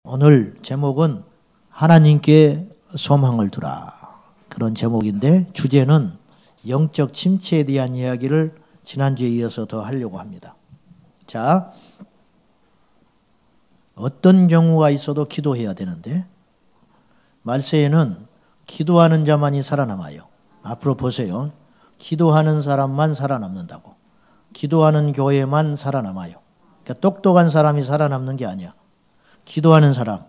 오늘 제목은 하나님께 소망을 두라, 그런 제목인데 주제는 영적 침체에 대한 이야기를 지난주에 이어서 더 하려고 합니다. 자, 어떤 경우가 있어도 기도해야 되는데 말세에는 기도하는 자만이 살아남아요. 앞으로 보세요. 기도하는 사람만 살아남는다고. 기도하는 교회만 살아남아요. 그러니까 똑똑한 사람이 살아남는 게 아니야. 기도하는 사람,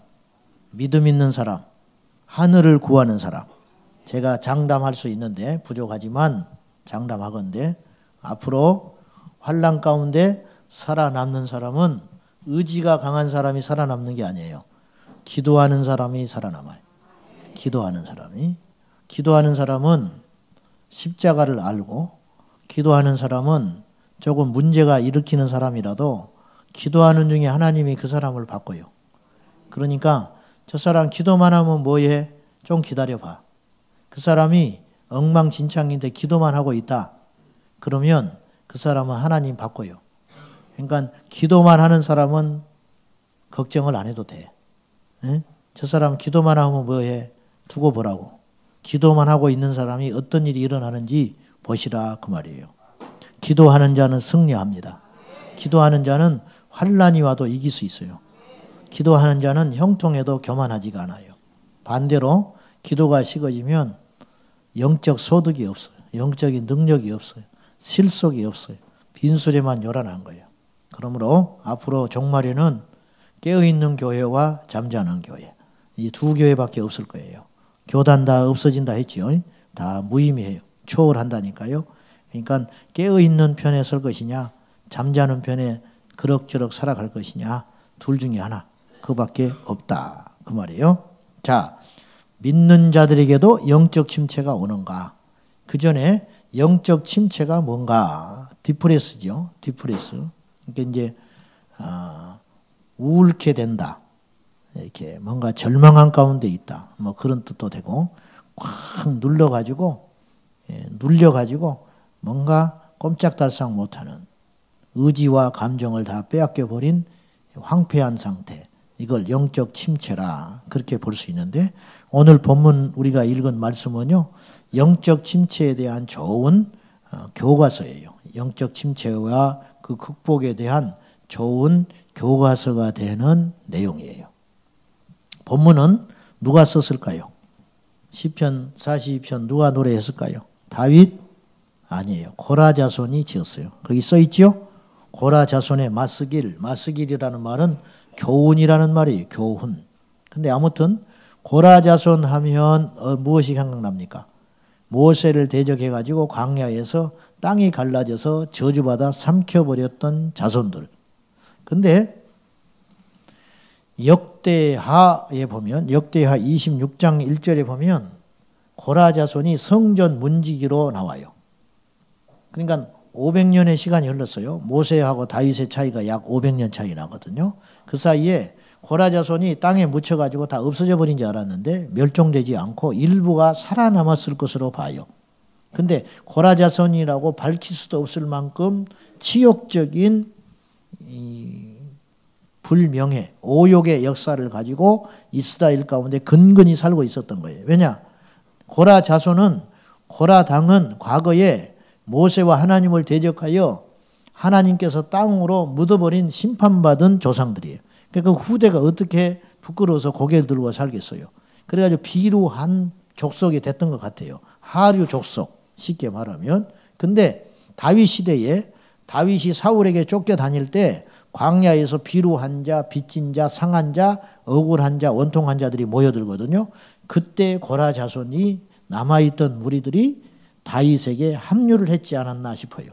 믿음 있는 사람, 하늘을 구하는 사람. 제가 장담할 수 있는데 부족하지만 장담하건대 앞으로 환난 가운데 살아남는 사람은 의지가 강한 사람이 살아남는 게 아니에요. 기도하는 사람이 살아남아요. 기도하는 사람이. 기도하는 사람은 십자가를 알고, 기도하는 사람은 조금 문제가 일으키는 사람이라도 기도하는 중에 하나님이 그 사람을 바꿔요. 그러니까 저 사람 기도만 하면 뭐해? 좀 기다려봐. 그 사람이 엉망진창인데 기도만 하고 있다. 그러면 그 사람은 하나님 바꿔요. 그러니까 기도만 하는 사람은 걱정을 안 해도 돼. 에? 저 사람 기도만 하면 뭐해? 두고 보라고. 기도만 하고 있는 사람이 어떤 일이 일어나는지 보시라 그 말이에요. 기도하는 자는 승리합니다. 기도하는 자는 환난이 와도 이길 수 있어요. 기도하는 자는 형통해도 교만하지가 않아요. 반대로 기도가 식어지면 영적 소득이 없어요. 영적인 능력이 없어요. 실속이 없어요. 빈수레만 요란한 거예요. 그러므로 앞으로 종말에는 깨어있는 교회와 잠자는 교회, 이 두 교회밖에 없을 거예요. 교단 다 없어진다 했지요. 다 무의미해요. 초월한다니까요. 그러니까 깨어있는 편에 설 것이냐, 잠자는 편에 그럭저럭 살아갈 것이냐, 둘 중에 하나. 그밖에 없다 그 말이에요. 자, 믿는 자들에게도 영적 침체가 오는가? 그 전에 영적 침체가 뭔가? 디프레스죠. 디프레스. 그러니까 이제 우울케 된다. 이렇게 뭔가 절망한 가운데 있다. 뭐 그런 뜻도 되고, 꽉 눌러가지고 뭔가 꼼짝달싹 못하는 의지와 감정을 다 빼앗겨 버린 황폐한 상태. 이걸 영적 침체라 그렇게 볼 수 있는데, 오늘 본문 우리가 읽은 말씀은요, 영적 침체에 대한 좋은 교과서예요. 영적 침체와 그 극복에 대한 좋은 교과서가 되는 내용이에요. 본문은 누가 썼을까요? 시편 42편 누가 노래했을까요? 다윗? 아니에요. 고라 자손이 지었어요. 거기 써 있죠? 고라 자손의 마스길이라는 말은 교훈이라는 말이에요. 교훈. 근데 아무튼 고라 자손 하면 무엇이 생각납니까? 모세를 대적해가지고 광야에서 땅이 갈라져서 저주받아 삼켜버렸던 자손들. 근데 역대하에 보면, 역대하 26장 1절에 보면 고라 자손이 성전 문지기로 나와요. 그러니까 500년의 시간이 흘렀어요. 모세하고 다윗의 차이가 약 500년 차이 나거든요. 그 사이에 고라 자손이 땅에 묻혀가지고 다 없어져 버린 줄 알았는데 멸종되지 않고 일부가 살아남았을 것으로 봐요. 근데 고라 자손이라고 밝힐 수도 없을 만큼 치욕적인 불명예, 오욕의 역사를 가지고 이스라엘 가운데 근근히 살고 있었던 거예요. 왜냐? 고라 자손은, 고라 당은 과거에 모세와 하나님을 대적하여 하나님께서 땅으로 묻어버린 심판받은 조상들이에요. 그러니까 그 후대가 어떻게 부끄러워서 고개를 들고 살겠어요. 그래가지고 비루한 족속이 됐던 것 같아요. 하류 족속, 쉽게 말하면. 근데 다윗 시대에 다윗이 사울에게 쫓겨다닐 때 광야에서 비루한 자, 빚진 자, 상한 자, 억울한 자, 원통한 자들이 모여들거든요. 그때 고라 자손이 남아있던 무리들이 다윗에게 합류를 했지 않았나 싶어요.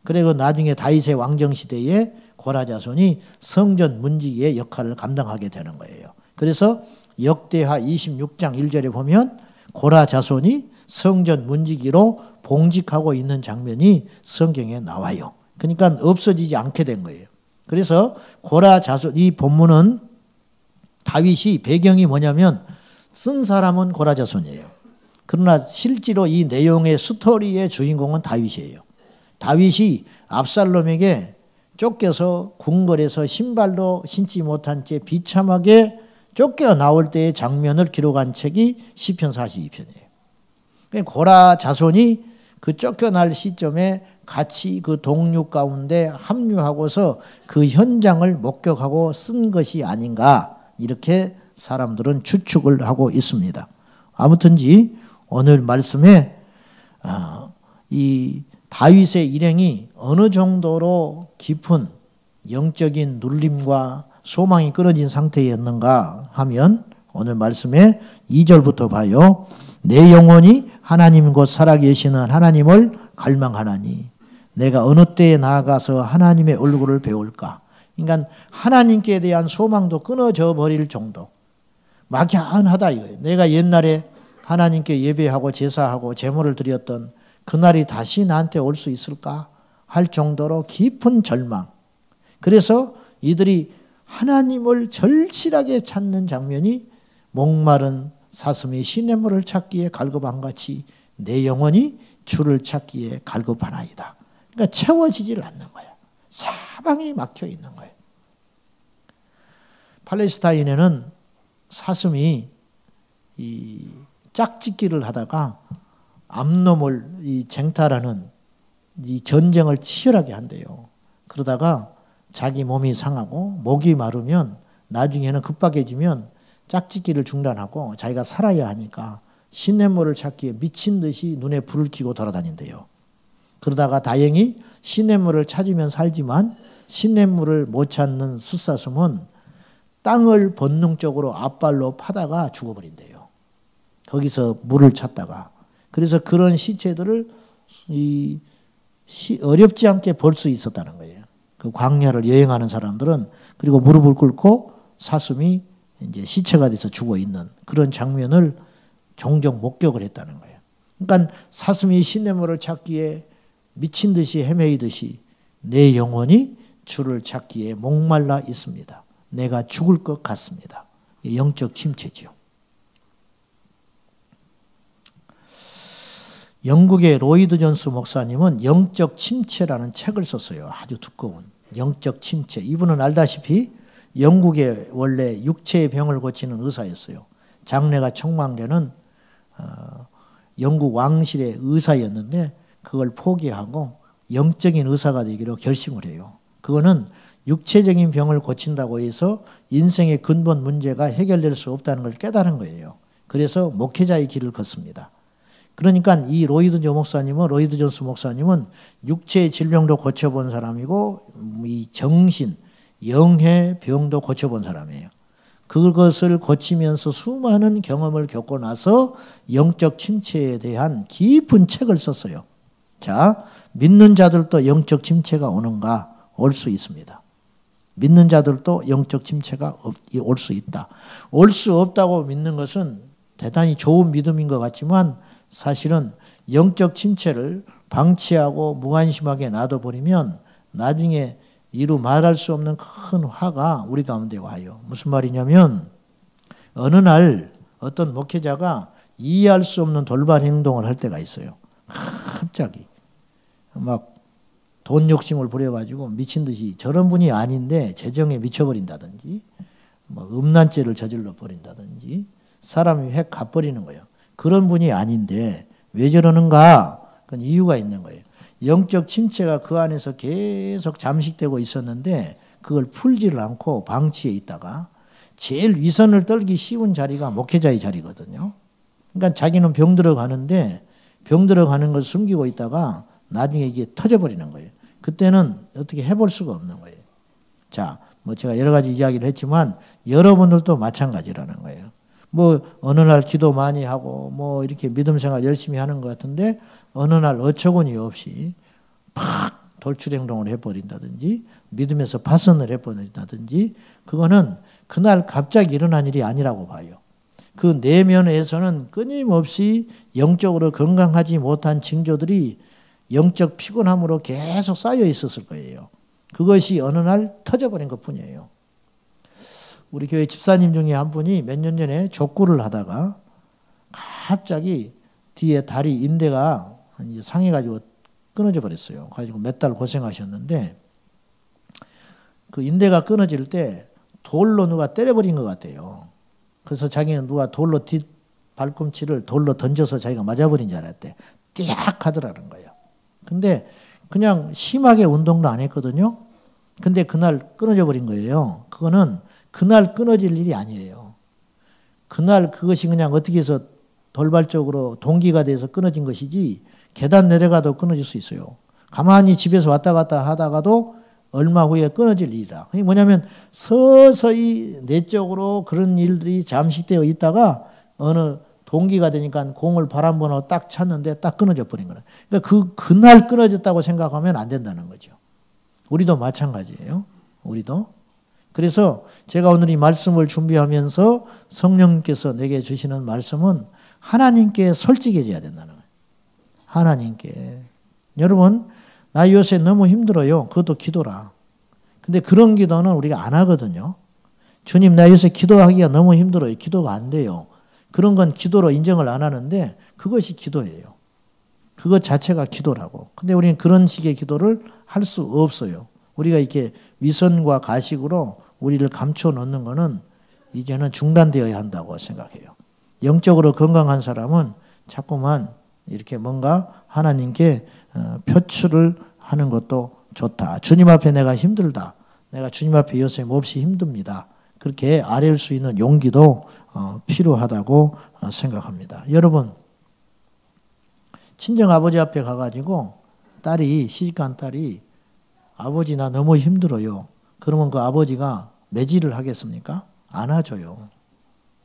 그리고 나중에 다윗의 왕정시대에 고라 자손이 성전 문지기의 역할을 감당하게 되는 거예요. 그래서 역대하 26장 1절에 보면 고라 자손이 성전 문지기로 봉직하고 있는 장면이 성경에 나와요. 그러니까 없어지지 않게 된 거예요. 그래서 고라 자손, 이 본문은 다윗이 배경이 뭐냐면 쓴 사람은 고라 자손이에요. 그러나 실제로 이 내용의 스토리의 주인공은 다윗이에요. 다윗이 압살롬에게 쫓겨서 궁궐에서 신발도 신지 못한 채 비참하게 쫓겨나올 때의 장면을 기록한 책이 시편 42편이에요. 고라 자손이 그 쫓겨날 시점에 같이 그 동류 가운데 합류하고서 그 현장을 목격하고 쓴 것이 아닌가, 이렇게 사람들은 추측을 하고 있습니다. 아무튼지 오늘 말씀에 이 다윗의 일행이 어느 정도로 깊은 영적인 눌림과 소망이 끊어진 상태였는가 하면 오늘 말씀에 2절부터 봐요. 내 영혼이 하나님 곧 살아계시는 하나님을 갈망하나니 내가 어느 때에 나아가서 하나님의 얼굴을 배울까. 그러니까 하나님께 대한 소망도 끊어져 버릴 정도, 막연하다 이거예요. 내가 옛날에 하나님께 예배하고 제사하고 제물을 드렸던 그날이 다시 나한테 올 수 있을까 할 정도로 깊은 절망. 그래서 이들이 하나님을 절실하게 찾는 장면이 목마른 사슴이 시냇물을 찾기에 갈급한같이 내 영혼이 주를 찾기에 갈급하나이다. 그러니까 채워지질 않는 거예요. 사방이 막혀 있는 거예요. 팔레스타인에는 사슴이 이 짝짓기를 하다가 암놈을 이 쟁탈하는 이 전쟁을 치열하게 한대요. 그러다가 자기 몸이 상하고 목이 마르면 나중에는 급박해지면 짝짓기를 중단하고 자기가 살아야 하니까 시냇물을 찾기에 미친 듯이 눈에 불을 켜고 돌아다닌대요. 그러다가 다행히 시냇물을 찾으면 살지만 시냇물을 못 찾는 숫사슴은 땅을 본능적으로 앞발로 파다가 죽어버린대요. 거기서 물을 찾다가. 그래서 그런 시체들을 어렵지 않게 볼 수 있었다는 거예요. 그 광야를 여행하는 사람들은. 그리고 무릎을 꿇고 사슴이 이제 시체가 돼서 죽어 있는 그런 장면을 종종 목격을 했다는 거예요. 그러니까 사슴이 시냇물을 찾기에 미친 듯이 헤매이듯이 내 영혼이 주를 찾기에 목말라 있습니다. 내가 죽을 것 같습니다. 영적 침체지요. 영국의 로이드 존스 목사님은 영적 침체라는 책을 썼어요. 아주 두꺼운 영적 침체. 이분은 알다시피 영국의 원래 육체의 병을 고치는 의사였어요. 장래가 촉망되는 영국 왕실의 의사였는데 그걸 포기하고 영적인 의사가 되기로 결심을 해요. 그거는 육체적인 병을 고친다고 해서 인생의 근본 문제가 해결될 수 없다는 걸 깨달은 거예요. 그래서 목회자의 길을 걷습니다. 그러니까 이 로이드 존스 목사님은 육체의 질병도 고쳐본 사람이고 이 정신, 영의 병도 고쳐본 사람이에요. 그것을 고치면서 수많은 경험을 겪고 나서 영적 침체에 대한 깊은 책을 썼어요. 자, 믿는 자들도 영적 침체가 오는가? 올 수 있습니다. 믿는 자들도 영적 침체가 올 수 있다. 올 수 없다고 믿는 것은 대단히 좋은 믿음인 것 같지만 사실은 영적 침체를 방치하고 무관심하게 놔둬버리면 나중에 이루 말할 수 없는 큰 화가 우리 가운데 와요. 무슨 말이냐면 어느 날 어떤 목회자가 이해할 수 없는 돌발 행동을 할 때가 있어요. 갑자기 막 돈 욕심을 부려가지고 미친 듯이 저런 분이 아닌데 재정에 미쳐버린다든지 뭐 음란죄를 저질러 버린다든지 사람이 획 가버리는 거예요. 그런 분이 아닌데 왜 저러는가? 그건 이유가 있는 거예요. 영적 침체가 그 안에서 계속 잠식되고 있었는데 그걸 풀지를 않고 방치해 있다가 제일 위선을 떨기 쉬운 자리가 목회자의 자리거든요. 그러니까 자기는 병들어 가는데 병들어 가는 걸 숨기고 있다가 나중에 이게 터져버리는 거예요. 그때는 어떻게 해볼 수가 없는 거예요. 자, 뭐 제가 여러 가지 이야기를 했지만 여러분들도 마찬가지라는 거예요. 뭐 어느 날 기도 많이 하고 뭐 이렇게 믿음 생활 열심히 하는 것 같은데 어느 날 어처구니 없이 팍 돌출 행동을 해버린다든지 믿음에서 파선을 해버린다든지 그거는 그날 갑자기 일어난 일이 아니라고 봐요. 그 내면에서는 끊임없이 영적으로 건강하지 못한 징조들이 영적 피곤함으로 계속 쌓여 있었을 거예요. 그것이 어느 날 터져버린 것뿐이에요. 우리 교회 집사님 중에 한 분이 몇 년 전에 족구를 하다가 갑자기 뒤에 다리 인대가 상해가지고 끊어져 버렸어요. 가지고 몇 달 고생하셨는데 그 인대가 끊어질 때 돌로 누가 때려버린 것 같아요. 그래서 자기는 누가 돌로 뒷 발꿈치를 돌로 던져서 자기가 맞아버린 줄 알았대. 띠악 하더라는 거예요. 근데 그냥 심하게 운동도 안 했거든요. 근데 그날 끊어져 버린 거예요. 그거는 그날 끊어질 일이 아니에요. 그날 그것이 그냥 어떻게 해서 돌발적으로 동기가 돼서 끊어진 것이지 계단 내려가도 끊어질 수 있어요. 가만히 집에서 왔다 갔다 하다가도 얼마 후에 끊어질 일이라. 그게 뭐냐면 서서히 내적으로 그런 일들이 잠식되어 있다가 어느 동기가 되니까 공을 발 한 번 하고 딱 찼는데 딱 끊어져 버린 거예요. 그러니까 그날 끊어졌다고 생각하면 안 된다는 거죠. 우리도 마찬가지예요. 우리도. 그래서 제가 오늘 이 말씀을 준비하면서 성령께서 내게 주시는 말씀은 하나님께 솔직해져야 된다는 거예요. 하나님께. 여러분, 나 요새 너무 힘들어요. 그것도 기도라. 근데 그런 기도는 우리가 안 하거든요. 주님, 나 요새 기도하기가 너무 힘들어요. 기도가 안 돼요. 그런 건 기도로 인정을 안 하는데 그것이 기도예요. 그것 자체가 기도라고. 근데 우리는 그런 식의 기도를 할 수 없어요. 우리가 이렇게 위선과 가식으로 우리를 감춰 놓는 거는 이제는 중단되어야 한다고 생각해요. 영적으로 건강한 사람은 자꾸만 이렇게 뭔가 하나님께 표출을 하는 것도 좋다. 주님 앞에 내가 힘들다. 내가 주님 앞에 요새 몹시 힘듭니다. 그렇게 아뢰을 수 있는 용기도 필요하다고 생각합니다. 여러분, 친정 아버지 앞에 가가지고 시집간 딸이 아버지 나 너무 힘들어요. 그러면 그 아버지가 매질을 하겠습니까? 안아줘요.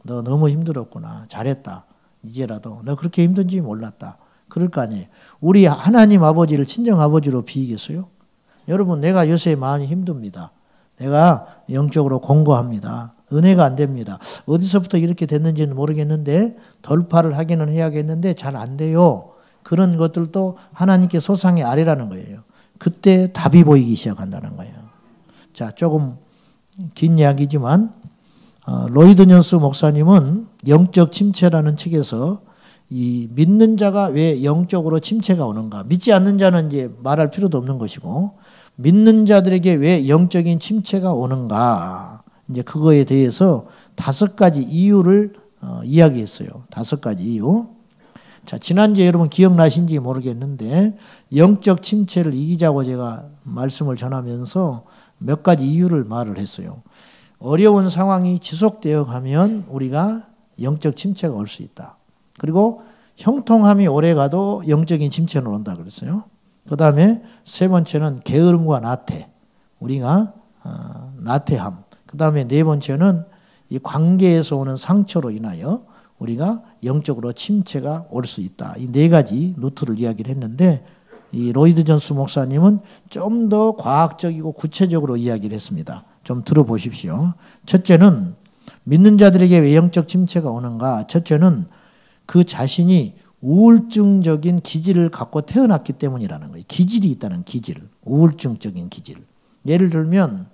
너 너무 힘들었구나. 잘했다. 이제라도 너 그렇게 힘든지 몰랐다. 그럴 거 아니에요. 우리 하나님 아버지를 친정 아버지로 비이겠어요? 여러분, 내가 요새 많이 힘듭니다. 내가 영적으로 공고합니다. 은혜가 안 됩니다. 어디서부터 이렇게 됐는지는 모르겠는데 돌파를 하기는 해야겠는데 잘 안 돼요. 그런 것들도 하나님께 소상히 아뢰라는 거예요. 그때 답이 보이기 시작한다는 거예요. 자, 조금 긴 이야기지만 로이드 존스 목사님은 영적 침체라는 책에서 이 믿는 자가 왜 영적으로 침체가 오는가? 믿지 않는 자는 이제 말할 필요도 없는 것이고 믿는 자들에게 왜 영적인 침체가 오는가? 이제 그거에 대해서 5가지 이유를 이야기했어요. 5가지 이유. 자, 지난주에 여러분 기억나신지 모르겠는데 영적 침체를 이기자고 제가 말씀을 전하면서 몇 가지 이유를 말을 했어요. 어려운 상황이 지속되어 가면 우리가 영적 침체가 올 수 있다. 그리고 형통함이 오래가도 영적인 침체는 온다 그랬어요. 그 다음에 3번째는 게으름과 나태. 우리가 나태함. 그 다음에 4번째는 이 관계에서 오는 상처로 인하여 우리가 영적으로 침체가 올 수 있다. 이 4가지 노트를 이야기를 했는데 이 로이드 존스 목사님은 좀 더 과학적이고 구체적으로 이야기를 했습니다. 좀 들어보십시오. 첫째는 믿는 자들에게 왜 영적 침체가 오는가? 첫째는 그 자신이 우울증적인 기질을 갖고 태어났기 때문이라는 거예요. 기질이 있다는 기질, 우울증적인 기질. 예를 들면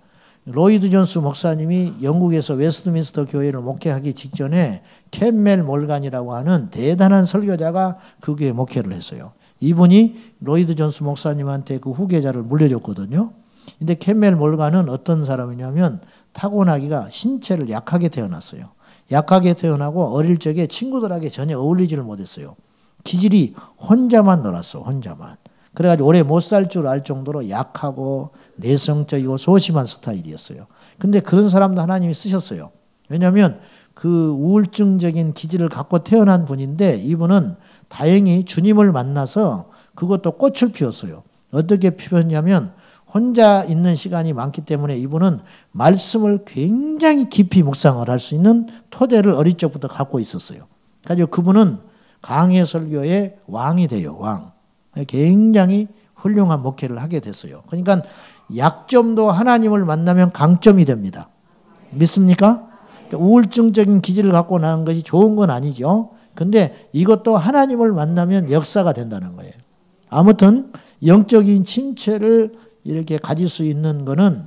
로이드 존스 목사님이 영국에서 웨스트민스터 교회를 목회하기 직전에 캔멜 몰간이라고 하는 대단한 설교자가 그 교회에 목회를 했어요. 이분이 로이드 존스 목사님한테 그 후계자를 물려줬거든요. 근데 캔멜 몰간은 어떤 사람이냐면 타고나기가 신체를 약하게 태어났어요. 약하게 태어나고 어릴 적에 친구들에게 전혀 어울리지를 못했어요. 기질이 혼자만 놀았어, 혼자만. 그래가지고 오래 못 살 줄 알 정도로 약하고 내성적이고 소심한 스타일이었어요. 근데 그런 사람도 하나님이 쓰셨어요. 왜냐하면 그 우울증적인 기질을 갖고 태어난 분인데 이분은 다행히 주님을 만나서 그것도 꽃을 피웠어요. 어떻게 피웠냐면 혼자 있는 시간이 많기 때문에 이분은 말씀을 굉장히 깊이 묵상을 할 수 있는 토대를 어릴 적부터 갖고 있었어요. 그래서 그분은 강해 설교의 왕이 돼요. 왕. 굉장히 훌륭한 목회를 하게 됐어요. 그러니까 약점도 하나님을 만나면 강점이 됩니다. 믿습니까? 우울증적인 기질을 갖고 나는 것이 좋은 건 아니죠. 근데 이것도 하나님을 만나면 역사가 된다는 거예요. 아무튼 영적인 침체를 이렇게 가질 수 있는 거는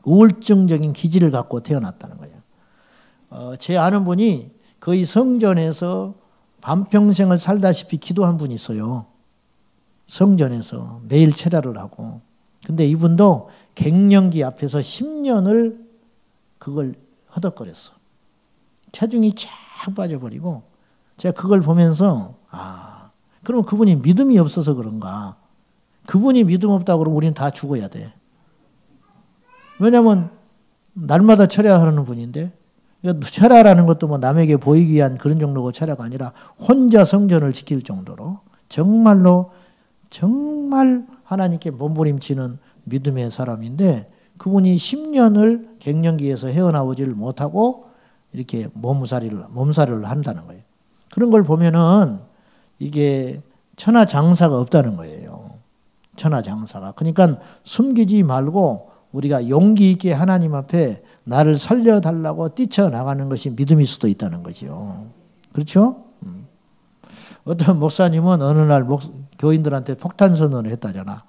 우울증적인 기질을 갖고 태어났다는 거예요. 제 아는 분이 거의 성전에서 반평생을 살다시피 기도한 분이 있어요. 성전에서 매일 철야를 하고. 근데 이분도 갱년기 앞에서 10년을 그걸 허덕거렸어. 체중이 쫙 빠져버리고 제가 그걸 보면서 그럼 그분이 믿음이 없어서 그런가? 그분이 믿음 없다고 그러면 우리는 다 죽어야 돼. 왜냐하면 날마다 철야하는 분인데 철야라는 것도 뭐 남에게 보이기 위한 그런 정도가 철야가 아니라 혼자 성전을 지킬 정도로 정말로 정말 하나님께 몸부림치는 믿음의 사람인데 그분이 10년을 갱년기에서 헤어나오지를 못하고 이렇게 몸살을 한다는 거예요. 그런 걸 보면은 이게 천하장사가 없다는 거예요. 천하장사가. 그러니까 숨기지 말고 우리가 용기 있게 하나님 앞에 나를 살려달라고 뛰쳐나가는 것이 믿음일 수도 있다는 거죠. 그렇죠? 어떤 목사님은 어느 날 교인들한테 폭탄 선언을 했다잖아.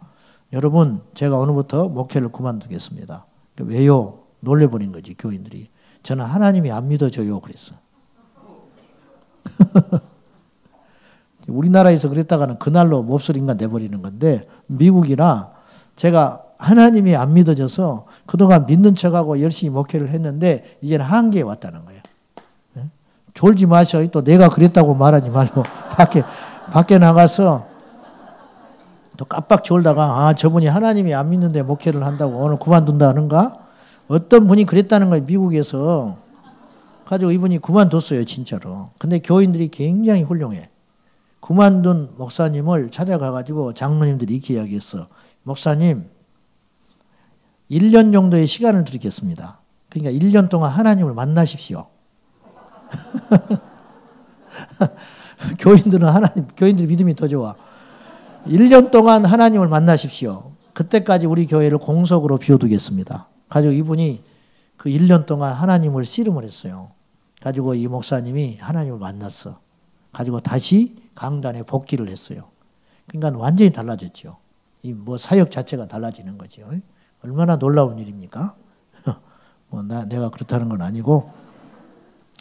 여러분, 제가 오늘부터 목회를 그만두겠습니다. 왜요? 놀래버린 거지, 교인들이. 저는 하나님이 안 믿어져요. 그랬어. 우리나라에서 그랬다가는 그날로 몹쓸 인간 돼버리는 건데 미국이라 제가 하나님이 안 믿어져서 그동안 믿는 척하고 열심히 목회를 했는데 이제는 한계에 왔다는 거예요. 네? 졸지 마셔. 또 내가 그랬다고 말하지 말고 밖에 나가서 또 깜빡 졸다가 저분이 하나님이 안 믿는데 목회를 한다고 오늘 그만둔다는가? 어떤 분이 그랬다는 거예요. 미국에서. 가지고 이분이 그만뒀어요. 진짜로. 근데 교인들이 굉장히 훌륭해. 그만둔 목사님을 찾아가가지고 장로님들이 이렇게 이야기했어. 목사님 1년 정도의 시간을 드리겠습니다. 그러니까 1년 동안 하나님을 만나십시오. 교인들 믿음이 더 좋아. 1년 동안 하나님을 만나십시오. 그때까지 우리 교회를 공석으로 비워두겠습니다. 가지고 이분이 그 1년 동안 하나님을 씨름을 했어요. 가지고 이 목사님이 하나님을 만났어. 가지고 다시 강단에 복귀를 했어요. 그러니까 완전히 달라졌죠. 이 뭐 사역 자체가 달라지는 거죠. 얼마나 놀라운 일입니까? 내가 그렇다는 건 아니고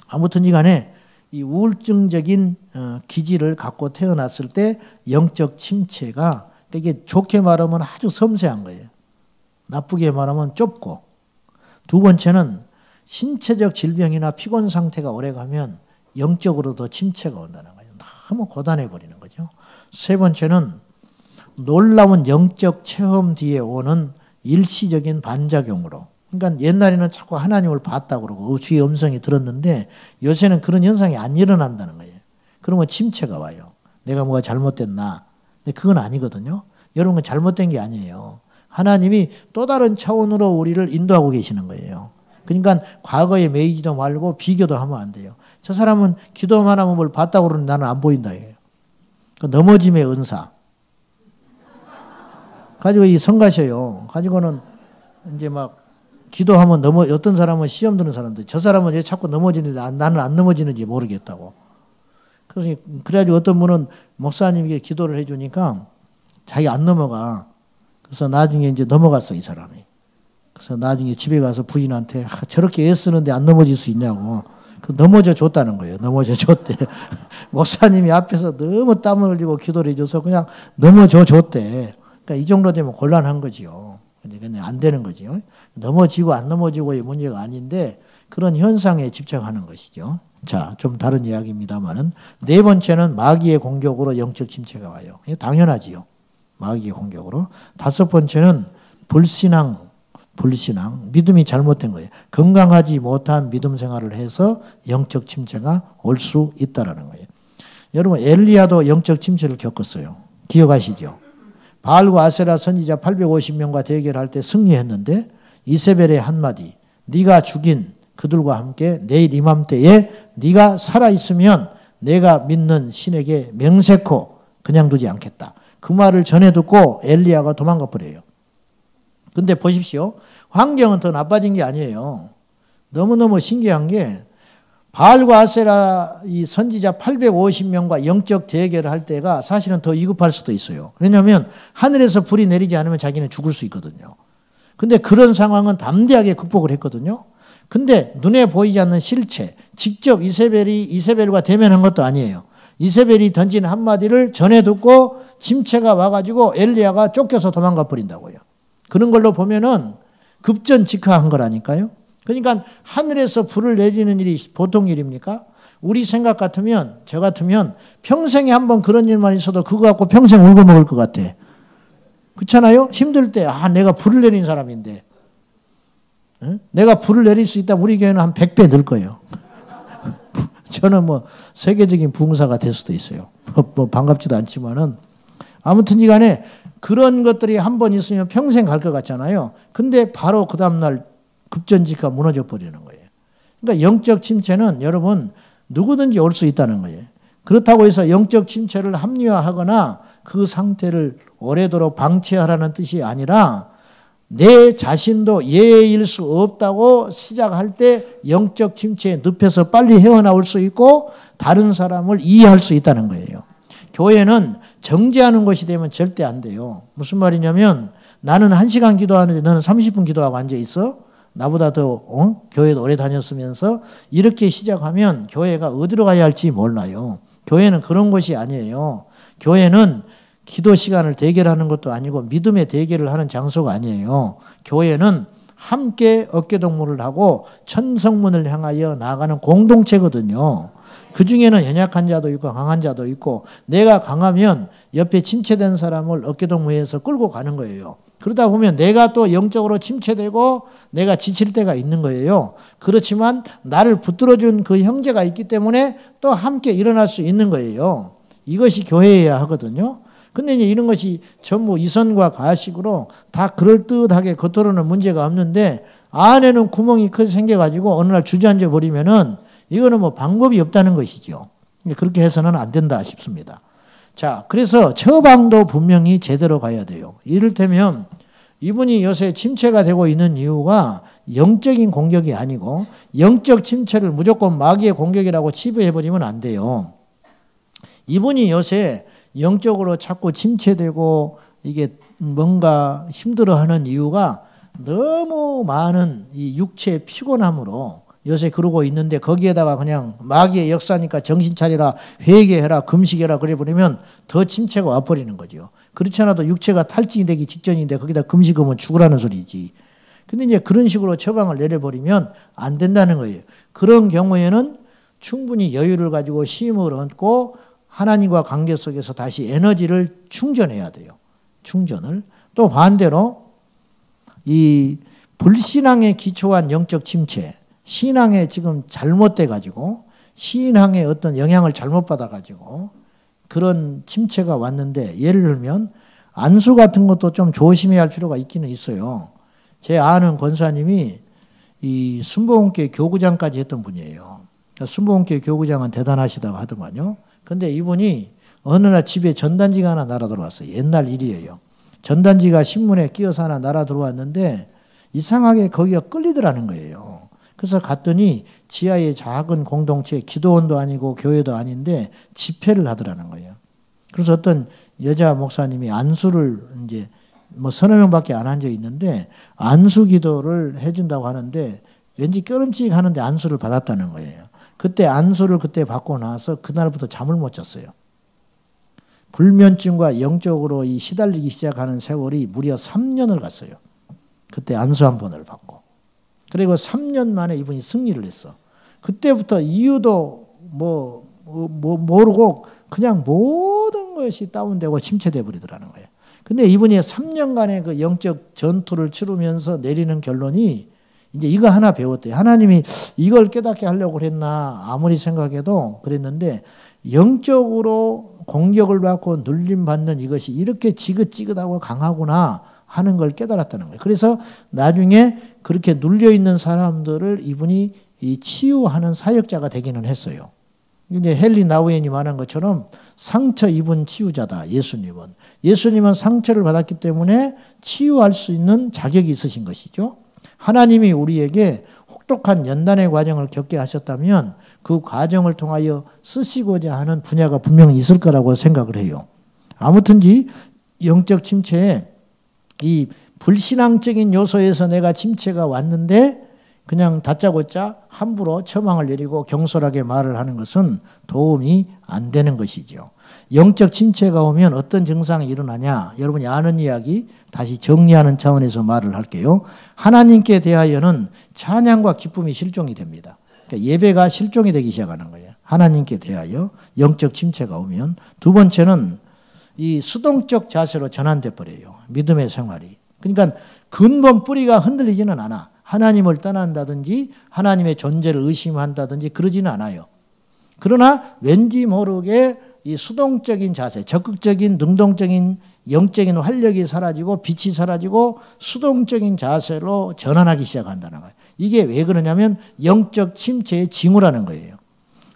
아무튼 간에 이 우울증적인 기질을 갖고 태어났을 때 영적 침체가 이게 좋게 말하면 아주 섬세한 거예요. 나쁘게 말하면 좁고 두 번째는 신체적 질병이나 피곤 상태가 오래가면 영적으로 더 침체가 온다는 거예요. 너무 고단해 버리는 거죠. 세 번째는 놀라운 영적 체험 뒤에 오는 일시적인 반작용으로. 그러니까 옛날에는 자꾸 하나님을 봤다고 그러고 주의 음성이 들었는데 요새는 그런 현상이 안 일어난다는 거예요. 그러면 침체가 와요. 내가 뭐가 잘못됐나. 근데 그건 아니거든요. 여러분 은 잘못된 게 아니에요. 하나님이 또 다른 차원으로 우리를 인도하고 계시는 거예요. 그러니까 과거에 매이지도 말고 비교도 하면 안 돼요. 저 사람은 기도만 하면 뭘 봤다고 그러는데 나는 안 보인다. 그 넘어짐의 은사. 가지고 이 성가셔요. 가지고는 이제 막 기도하면 어떤 사람은 시험 드는 사람들, 저 사람은 왜 자꾸 넘어지는데 나는 안 넘어지는지 모르겠다고. 그래서 그래가지고 어떤 분은 목사님에게 기도를 해주니까 자기 안 넘어가. 그래서 나중에 이제 넘어갔어, 이 사람이. 그래서 나중에 집에 가서 부인한테 저렇게 애쓰는데 안 넘어질 수 있냐고. 넘어져 줬다는 거예요. 넘어져 줬대. 목사님이 앞에서 너무 땀을 흘리고 기도를 해줘서 그냥 넘어져 줬대. 그러니까 이 정도 되면 곤란한 거지요. 근데 그냥 안 되는 거지요. 넘어지고 안 넘어지고의 문제가 아닌데 그런 현상에 집착하는 것이죠. 자, 좀 다른 이야기입니다만은 네 번째는 마귀의 공격으로 영적 침체가 와요. 당연하지요. 마귀의 공격으로. 다섯 번째는 불신앙, 믿음이 잘못된 거예요. 건강하지 못한 믿음 생활을 해서 영적 침체가 올 수 있다라는 거예요. 여러분 엘리야도 영적 침체를 겪었어요. 기억하시죠? 바알과 아세라 선지자 850명과 대결할 때 승리했는데 이세벨의 한마디, 네가 죽인 그들과 함께 내일 이맘때에 네가 살아있으면 내가 믿는 신에게 명세코 그냥 두지 않겠다. 그 말을 전해 듣고 엘리야가 도망가 버려요. 근데 보십시오. 환경은 더 나빠진 게 아니에요. 너무너무 신기한 게 바알과 아세라 이 선지자 850명과 영적 대결을 할 때가 사실은 더 위급할 수도 있어요. 왜냐하면 하늘에서 불이 내리지 않으면 자기는 죽을 수 있거든요. 근데 그런 상황은 담대하게 극복을 했거든요. 근데 눈에 보이지 않는 실체, 직접 이세벨과 대면한 것도 아니에요. 이세벨이 던진 한마디를 전해 듣고 침체가 와가지고 엘리야가 쫓겨서 도망가 버린다고요. 그런 걸로 보면은 급전직하한 거라니까요. 그러니까 하늘에서 불을 내리는 일이 보통 일입니까? 우리 생각 같으면, 저 같으면 평생에 한번 그런 일만 있어도 그거 갖고 평생 울고 먹을 것 같아. 그렇잖아요? 힘들 때, 내가 불을 내린 사람인데. 응? 내가 불을 내릴 수 있다면 우리 교회는 한 100배 늘 거예요. 저는 뭐 세계적인 부흥사가 될 수도 있어요. 뭐 반갑지도 않지만은. 아무튼 간에 그런 것들이 한 번 있으면 평생 갈 것 같잖아요. 근데 바로 그 다음날 급전지가 무너져 버리는 거예요. 그러니까 영적 침체는 여러분 누구든지 올 수 있다는 거예요. 그렇다고 해서 영적 침체를 합리화하거나 그 상태를 오래도록 방치하라는 뜻이 아니라 내 자신도 예일 수 없다고 시작할 때 영적 침체에 늪에서 빨리 헤어나올 수 있고 다른 사람을 이해할 수 있다는 거예요. 교회는 정죄하는 것이 되면 절대 안 돼요. 무슨 말이냐면 나는 1시간 기도하는데 너는 30분 기도하고 앉아있어? 나보다 더 교회도 오래 다녔으면서 이렇게 시작하면 교회가 어디로 가야 할지 몰라요. 교회는 그런 것이 아니에요. 교회는 기도 시간을 대결하는 것도 아니고 믿음의 대결을 하는 장소가 아니에요. 교회는 함께 어깨동무를 하고 천성문을 향하여 나아가는 공동체거든요. 그 중에는 연약한 자도 있고 강한 자도 있고 내가 강하면 옆에 침체된 사람을 어깨동무해서 끌고 가는 거예요. 그러다 보면 내가 또 영적으로 침체되고 내가 지칠 때가 있는 거예요. 그렇지만 나를 붙들어준 그 형제가 있기 때문에 또 함께 일어날 수 있는 거예요. 이것이 교회여야 하거든요. 근데 이제 이런 것이 전부 이선과 가식으로 다 그럴듯하게 겉으로는 문제가 없는데 안에는 구멍이 크게 생겨가지고 어느 날 주저앉아 버리면은 이거는 뭐 방법이 없다는 것이죠. 그렇게 해서는 안 된다 싶습니다. 자, 그래서 처방도 분명히 제대로 가야 돼요. 이를테면 이분이 요새 침체가 되고 있는 이유가 영적인 공격이 아니고 영적 침체를 무조건 마귀의 공격이라고 치부해버리면 안 돼요. 이분이 요새 영적으로 자꾸 침체되고 이게 뭔가 힘들어하는 이유가 너무 많은 이 육체의 피곤함으로 요새 그러고 있는데 거기에다가 그냥 마귀의 역사니까 정신 차리라, 회개해라, 금식해라 그래버리면 더 침체가 와버리는 거죠. 그렇지 않아도 육체가 탈진이 되기 직전인데 거기다 금식하면 죽으라는 소리지. 근데 이제 그런 식으로 처방을 내려버리면 안 된다는 거예요. 그런 경우에는 충분히 여유를 가지고 힘을 얻고 하나님과 관계 속에서 다시 에너지를 충전해야 돼요. 충전을. 또 반대로 이 불신앙에 기초한 영적 침체, 신앙에 지금 잘못돼 가지고 신앙에 어떤 영향을 잘못 받아 가지고 그런 침체가 왔는데 예를 들면 안수 같은 것도 좀 조심해야 할 필요가 있기는 있어요. 제 아는 권사님이 이 순복음교회 교구장까지 했던 분이에요. 순복음교회 교구장은 대단하시다고 하더만요. 근데 이분이 어느 날 집에 전단지가 하나 날아 들어왔어요. 옛날 일이에요. 전단지가 신문에 끼어서 하나 날아 들어왔는데 이상하게 거기가 끌리더라는 거예요. 그래서 갔더니 지하의 작은 공동체, 기도원도 아니고 교회도 아닌데 집회를 하더라는 거예요. 그래서 어떤 여자 목사님이 안수를 이제 뭐 서너 명밖에 안 앉아 있는데 안수 기도를 해준다고 하는데 왠지 껴름찍 하는데 안수를 받았다는 거예요. 그때 안수를 그때 받고 나서 그날부터 잠을 못 잤어요. 불면증과 영적으로 이 시달리기 시작하는 세월이 무려 3년을 갔어요. 그때 안수 한 번을 받고. 그리고 3년 만에 이분이 승리를 했어. 그때부터 이유도 모르고 그냥 모든 것이 다운되고 침체돼 버리더라는 거예요. 근데 이분이 3년간의 그 영적 전투를 치르면서 내리는 결론이 이제 이거 하나 배웠대요. 하나님이 이걸 깨닫게 하려고 그랬나 아무리 생각해도 그랬는데 영적으로 공격을 받고 눌림받는 이것이 이렇게 지긋지긋하고 강하구나 하는 걸 깨달았다는 거예요. 그래서 나중에 그렇게 눌려있는 사람들을 이분이 이 치유하는 사역자가 되기는 했어요. 이제 헨리 나우엔이 말한 것처럼 상처 입은 치유자다. 예수님은. 예수님은 상처를 받았기 때문에 치유할 수 있는 자격이 있으신 것이죠. 하나님이 우리에게 혹독한 연단의 과정을 겪게 하셨다면 그 과정을 통하여 쓰시고자 하는 분야가 분명히 있을 거라고 생각을 해요. 아무튼지 영적 침체에 이 불신앙적인 요소에서 내가 침체가 왔는데 그냥 다짜고짜 함부로 처방을 내리고 경솔하게 말을 하는 것은 도움이 안 되는 것이죠. 영적 침체가 오면 어떤 증상이 일어나냐? 여러분이 아는 이야기 다시 정리하는 차원에서 말을 할게요. 하나님께 대하여는 찬양과 기쁨이 실종이 됩니다. 그러니까 예배가 실종이 되기 시작하는 거예요. 하나님께 대하여 영적 침체가 오면. 두 번째는 이 수동적 자세로 전환돼 버려요. 믿음의 생활이. 그러니까 근본 뿌리가 흔들리지는 않아. 하나님을 떠난다든지 하나님의 존재를 의심한다든지 그러지는 않아요. 그러나 왠지 모르게 이 수동적인 자세, 적극적인 능동적인 영적인 활력이 사라지고 빛이 사라지고 수동적인 자세로 전환하기 시작한다는 거예요. 이게 왜 그러냐면 영적 침체의 징후라는 거예요.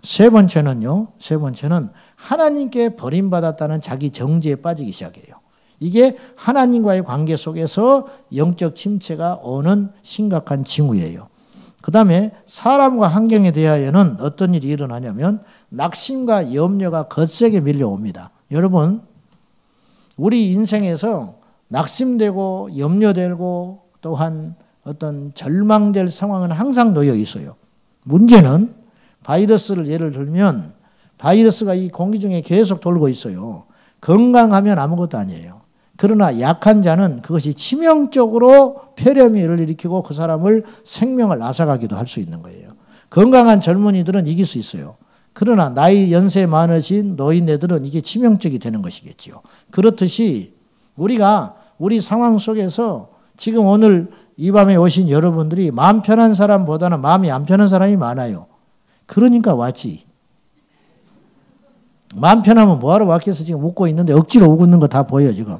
세 번째는 하나님께 버림받았다는 자기 정죄에 빠지기 시작해요. 이게 하나님과의 관계 속에서 영적 침체가 오는 심각한 징후예요. 그 다음에 사람과 환경에 대하여는 어떤 일이 일어나냐면 낙심과 염려가 거세게 밀려옵니다. 여러분, 우리 인생에서 낙심되고 염려되고 또한 어떤 절망될 상황은 항상 놓여 있어요. 문제는 바이러스를 예를 들면 바이러스가 이 공기 중에 계속 돌고 있어요. 건강하면 아무것도 아니에요. 그러나 약한 자는 그것이 치명적으로 폐렴을 일으키고 그 사람을 생명을 앗아가기도 할 수 있는 거예요. 건강한 젊은이들은 이길 수 있어요. 그러나 나이 연세 많으신 노인네들은 이게 치명적이 되는 것이겠지요. 그렇듯이 우리가 우리 상황 속에서 지금 오늘 이 밤에 오신 여러분들이 마음 편한 사람보다는 마음이 안 편한 사람이 많아요. 그러니까 왔지. 마음 편하면 뭐하러 왔겠어. 지금 웃고 있는데 억지로 웃고 있는 거 다 보여 지금.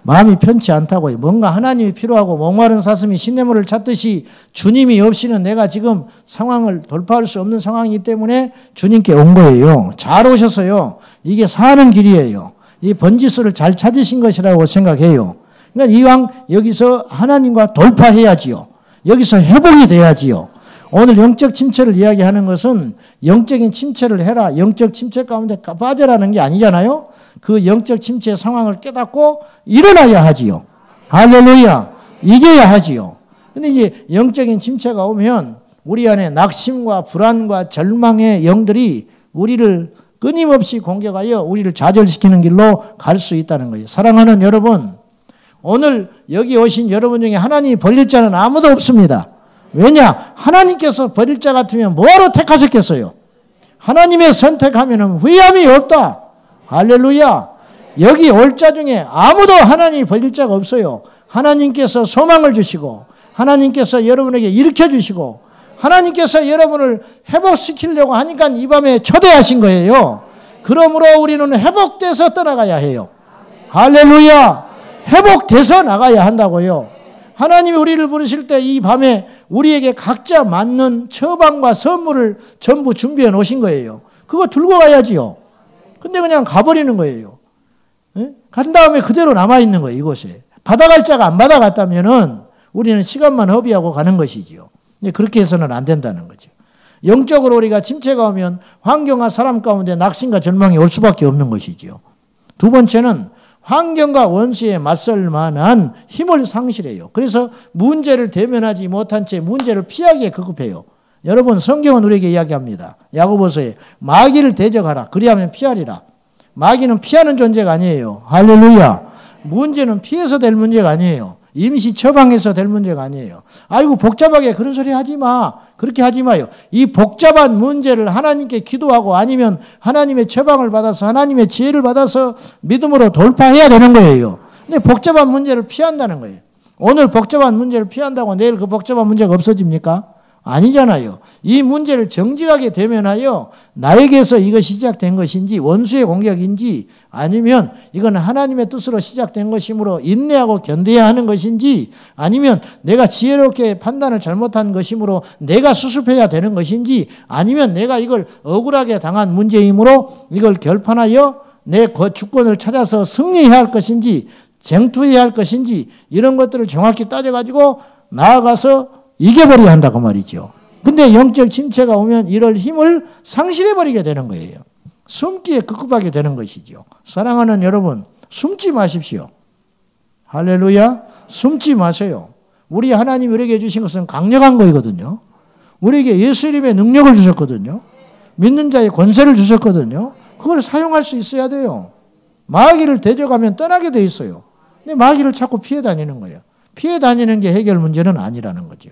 마음이 편치 않다고. 뭔가 하나님이 필요하고 목마른 사슴이 시냇물을 찾듯이 주님이 없이는 내가 지금 상황을 돌파할 수 없는 상황이기 때문에 주님께 온 거예요. 잘 오셨어요. 이게 사는 길이에요. 이 번지수를 잘 찾으신 것이라고 생각해요. 그러니까 이왕 여기서 하나님과 돌파해야지요. 여기서 회복이 돼야지요. 오늘 영적 침체를 이야기하는 것은 영적인 침체를 해라, 영적 침체 가운데 빠져라는 게 아니잖아요. 그 영적 침체의 상황을 깨닫고 일어나야 하지요. 할렐루야. 이겨야 하지요. 근데 이제 영적인 침체가 오면 우리 안에 낙심과 불안과 절망의 영들이 우리를 끊임없이 공격하여 우리를 좌절시키는 길로 갈 수 있다는 거예요. 사랑하는 여러분, 오늘 여기 오신 여러분 중에 하나님이 버릴 자는 아무도 없습니다. 왜냐? 하나님께서 버릴 자 같으면 뭐하러 택하셨겠어요? 하나님의 선택하면 후회함이 없다. 할렐루야. 여기 올 자 중에 아무도 하나님이 버릴 자가 없어요. 하나님께서 소망을 주시고 하나님께서 여러분에게 일으켜주시고 하나님께서 여러분을 회복시키려고 하니까 이 밤에 초대하신 거예요. 그러므로 우리는 회복돼서 떠나가야 해요. 할렐루야. 회복돼서 나가야 한다고요. 하나님이 우리를 부르실 때 이 밤에 우리에게 각자 맞는 처방과 선물을 전부 준비해 놓으신 거예요. 그거 들고 가야지요. 근데 그냥 가버리는 거예요. 간 다음에 그대로 남아있는 거예요, 이곳에. 받아갈 자가 안 받아갔다면은 우리는 시간만 허비하고 가는 것이지요. 근데 그렇게 해서는 안 된다는 거죠. 영적으로 우리가 침체가 오면 환경과 사람 가운데 낙심과 절망이 올 수밖에 없는 것이지요. 두 번째는 환경과 원수에 맞설 만한 힘을 상실해요. 그래서 문제를 대면하지 못한 채 문제를 피하기에 급급해요. 여러분, 성경은 우리에게 이야기합니다. 야고보서에 마귀를 대적하라. 그리하면 피하리라. 마귀는 피하는 존재가 아니에요. 할렐루야. 문제는 피해서 될 문제가 아니에요. 임시 처방해서 될 문제가 아니에요. 아이고 복잡하게 그런 소리 하지 마. 그렇게 하지 마요. 이 복잡한 문제를 하나님께 기도하고 아니면 하나님의 처방을 받아서 하나님의 지혜를 받아서 믿음으로 돌파해야 되는 거예요. 근데 복잡한 문제를 피한다는 거예요. 오늘 복잡한 문제를 피한다고 내일 그 복잡한 문제가 없어집니까? 아니잖아요. 이 문제를 정직하게 대면하여 나에게서 이것이 시작된 것인지 원수의 공격인지 아니면 이건 하나님의 뜻으로 시작된 것이므로 인내하고 견뎌야 하는 것인지 아니면 내가 지혜롭게 판단을 잘못한 것이므로 내가 수습해야 되는 것인지 아니면 내가 이걸 억울하게 당한 문제이므로 이걸 결판하여 내 주권을 찾아서 승리해야 할 것인지 쟁투해야 할 것인지 이런 것들을 정확히 따져가지고 나아가서 이겨버려야 한다고 말이죠. 근데 영적 침체가 오면 이럴 힘을 상실해버리게 되는 거예요. 숨기에 급급하게 되는 것이죠. 사랑하는 여러분, 숨지 마십시오. 할렐루야. 숨지 마세요. 우리 하나님이 우리에게 주신 것은 강력한 거이거든요. 우리에게 예수 이름의 능력을 주셨거든요. 믿는 자의 권세를 주셨거든요. 그걸 사용할 수 있어야 돼요. 마귀를 대적하면 떠나게 돼 있어요. 근데 마귀를 자꾸 피해 다니는 거예요. 피해 다니는 게 해결 문제는 아니라는 거죠.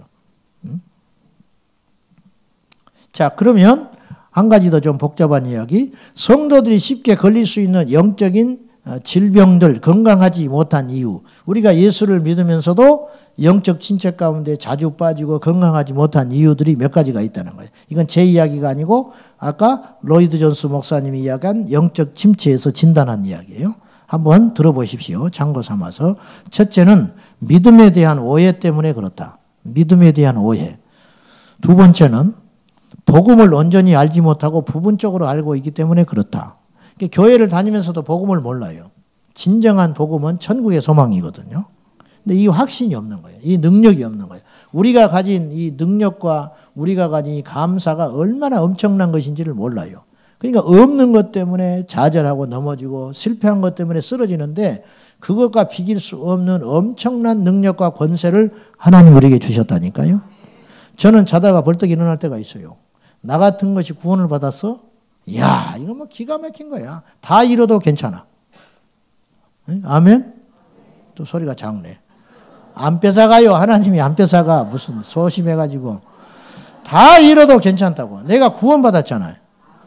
자, 그러면 한 가지 더 좀 복잡한 이야기. 성도들이 쉽게 걸릴 수 있는 영적인 질병들, 건강하지 못한 이유. 우리가 예수를 믿으면서도 영적 침체 가운데 자주 빠지고 건강하지 못한 이유들이 몇 가지가 있다는 거예요. 이건 제 이야기가 아니고 아까 로이드 존스 목사님이 이야기한 영적 침체에서 진단한 이야기예요. 한번 들어보십시오. 참고 삼아서. 첫째는 믿음에 대한 오해 때문에 그렇다. 믿음에 대한 오해. 두 번째는 복음을 온전히 알지 못하고 부분적으로 알고 있기 때문에 그렇다. 교회를 다니면서도 복음을 몰라요. 진정한 복음은 천국의 소망이거든요. 근데 이 확신이 없는 거예요. 이 능력이 없는 거예요. 우리가 가진 이 능력과 우리가 가진 이 감사가 얼마나 엄청난 것인지를 몰라요. 그러니까 없는 것 때문에 좌절하고 넘어지고 실패한 것 때문에 쓰러지는데 그것과 비길 수 없는 엄청난 능력과 권세를 하나님 우리에게 주셨다니까요. 저는 자다가 벌떡 일어날 때가 있어요. 나 같은 것이 구원을 받았어? 이야, 이거 뭐 기가 막힌 거야. 다 잃어도 괜찮아. 아멘? 또 소리가 작네. 안 뺏어가요. 하나님이 안 뺏어가. 무슨 소심해가지고. 다 잃어도 괜찮다고. 내가 구원받았잖아요.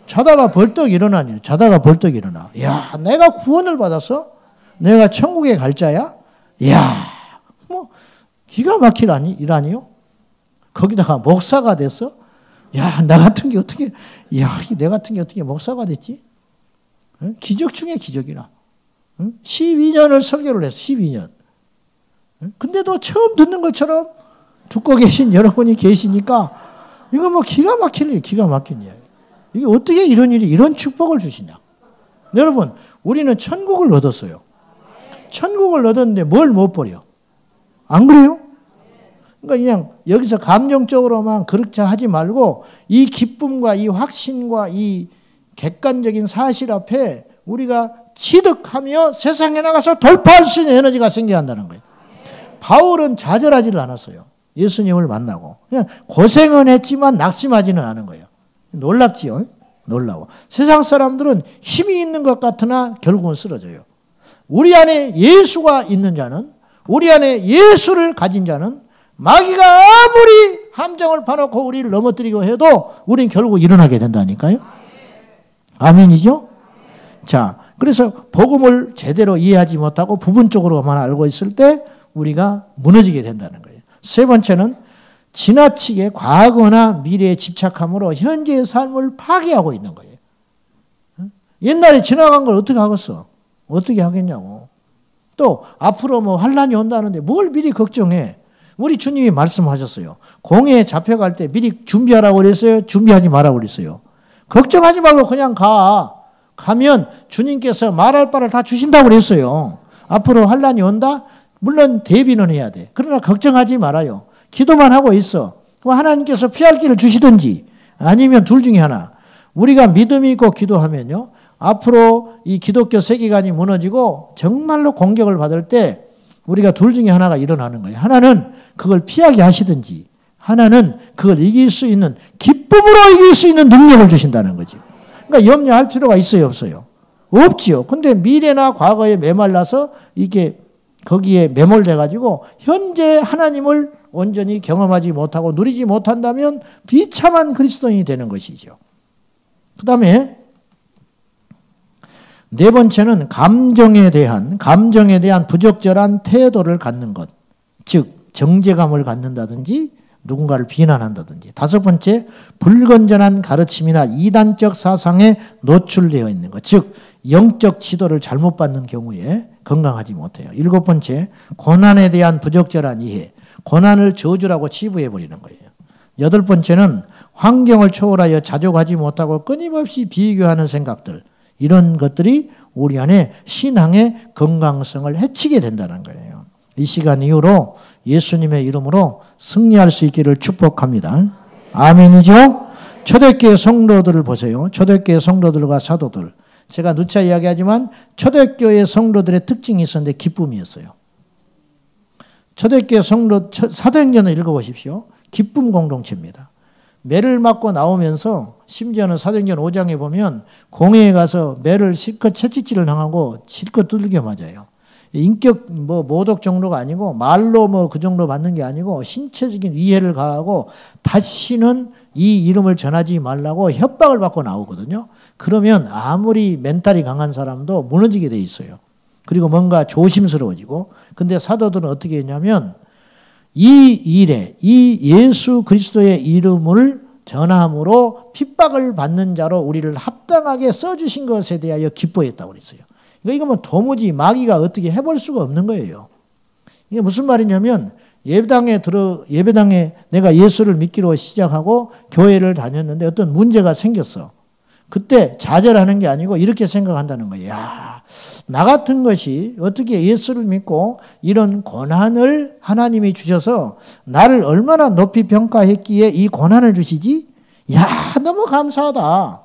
자다가 벌떡 일어나니. 자다가 벌떡 일어나. 이야, 내가 구원을 받았어? 내가 천국에 갈 자야? 이야, 뭐 기가 막힐 일아니요? 거기다가 목사가 됐어? 야, 나 같은 게 어떻게, 야, 내 같은 게 어떻게 목사가 됐지? 응? 기적 중에 기적이라. 응? 12년을 설교를 했어, 12년. 응? 근데도 처음 듣는 것처럼 듣고 계신 여러분이 계시니까 이거 뭐 기가 막힐 일, 기가 막힌 이야기. 이게 어떻게 이런 일이, 이런 축복을 주시냐? 여러분, 우리는 천국을 얻었어요. 천국을 얻었는데 뭘 못 버려? 안 그래요? 그러니까 그냥 여기서 감정적으로만 그렇게 하지 말고 이 기쁨과 이 확신과 이 객관적인 사실 앞에 우리가 취득하며 세상에 나가서 돌파할 수 있는 에너지가 생겨야 한다는 거예요. 바울은 좌절하지를 않았어요. 예수님을 만나고. 그냥 고생은 했지만 낙심하지는 않은 거예요. 놀랍지요? 놀라워. 세상 사람들은 힘이 있는 것 같으나 결국은 쓰러져요. 우리 안에 예수가 있는 자는, 우리 안에 예수를 가진 자는 마귀가 아무리 함정을 파놓고 우리를 넘어뜨리고 해도 우린 결국 일어나게 된다니까요. 아멘이죠? 자, 그래서 복음을 제대로 이해하지 못하고 부분적으로만 알고 있을 때 우리가 무너지게 된다는 거예요. 세 번째는 지나치게 과거나 미래에 집착함으로 현재의 삶을 파괴하고 있는 거예요. 옛날에 지나간 걸 어떻게 하겠어? 어떻게 하겠냐고. 또 앞으로 뭐 환란이 온다는데 뭘 미리 걱정해. 우리 주님이 말씀하셨어요. 공회에 잡혀갈 때 미리 준비하라고 그랬어요? 준비하지 말라고 그랬어요? 걱정하지 말고 그냥 가. 가면 주님께서 말할 바를 다 주신다고 그랬어요. 앞으로 환란이 온다? 물론 대비는 해야 돼. 그러나 걱정하지 말아요. 기도만 하고 있어. 그럼 하나님께서 피할 길을 주시든지 아니면 둘 중에 하나. 우리가 믿음이 있고 기도하면요. 앞으로 이 기독교 세계관이 무너지고 정말로 공격을 받을 때 우리가 둘 중에 하나가 일어나는 거예요. 하나는 그걸 피하게 하시든지 하나는 그걸 이길 수 있는, 기쁨으로 이길 수 있는 능력을 주신다는 거죠. 그러니까 염려할 필요가 있어요, 없어요? 없지요. 근데 미래나 과거에 메말라서 이게 거기에 매몰돼 가지고 현재 하나님을 온전히 경험하지 못하고 누리지 못한다면 비참한 그리스도인이 되는 것이죠. 그 다음에 네 번째는 감정에 대한 부적절한 태도를 갖는 것. 즉 정죄감을 갖는다든지 누군가를 비난한다든지. 다섯 번째, 불건전한 가르침이나 이단적 사상에 노출되어 있는 것. 즉 영적 지도를 잘못 받는 경우에 건강하지 못해요. 일곱 번째, 고난에 대한 부적절한 이해. 고난을 저주라고 치부해버리는 거예요. 여덟 번째는 환경을 초월하여 자족하지 못하고 끊임없이 비교하는 생각들. 이런 것들이 우리 안에 신앙의 건강성을 해치게 된다는 거예요. 이 시간 이후로 예수님의 이름으로 승리할 수 있기를 축복합니다. 아멘이죠? 초대교회 성도들을 보세요. 초대교회 성도들과 사도들. 제가 누차 이야기하지만 초대교회 성도들의 특징이 있었는데 기쁨이었어요. 초대교회 성도 사도행전을 읽어보십시오. 기쁨 공동체입니다. 매를 맞고 나오면서 심지어는 사도행전 5장에 보면 공회에 가서 매를 실컷 채찍질을 당하고 실컷 두들겨 맞아요. 인격 모독 정도가 아니고 말로 그 정도 받는 게 아니고 신체적인 위해를 가하고 다시는 이 이름을 전하지 말라고 협박을 받고 나오거든요. 그러면 아무리 멘탈이 강한 사람도 무너지게 돼 있어요. 그리고 뭔가 조심스러워지고. 근데 사도들은 어떻게 했냐면 이 일에 이 예수 그리스도의 이름을 전함으로 핍박을 받는 자로 우리를 합당하게 써주신 것에 대하여 기뻐했다고 그랬어요. 이거는 도무지 마귀가 어떻게 해볼 수가 없는 거예요. 이게 무슨 말이냐면 예배당에 내가 예수를 믿기로 시작하고 교회를 다녔는데 어떤 문제가 생겼어. 그때 좌절하는 게 아니고 이렇게 생각한다는 거예요. 야, 나 같은 것이 어떻게 예수를 믿고 이런 고난을 하나님이 주셔서 나를 얼마나 높이 평가했기에 이 고난을 주시지? 야, 너무 감사하다.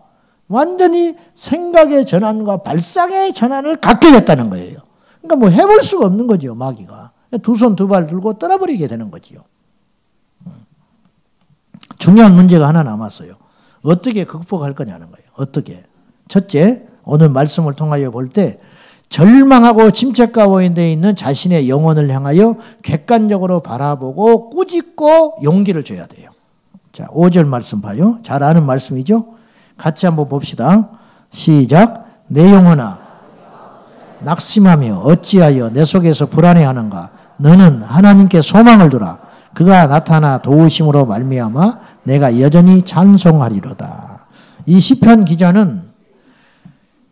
완전히 생각의 전환과 발상의 전환을 갖게 됐다는 거예요. 그러니까 뭐 해볼 수가 없는 거죠, 마귀가. 두 손 두 발 들고 떠나버리게 되는 거지요. 중요한 문제가 하나 남았어요. 어떻게 극복할 거냐는 거예요. 어떻게. 첫째, 오늘 말씀을 통하여 볼 때 절망하고 침체 가운데 있는 자신의 영혼을 향하여 객관적으로 바라보고 꾸짖고 용기를 줘야 돼요. 자, 5절 말씀 봐요. 잘 아는 말씀이죠? 같이 한번 봅시다. 시작. 내 영혼아 낙심하며 어찌하여 내 속에서 불안해하는가. 너는 하나님께 소망을 두라. 그가 나타나 도우심으로 말미암아 내가 여전히 찬송하리로다. 이 시편 기자는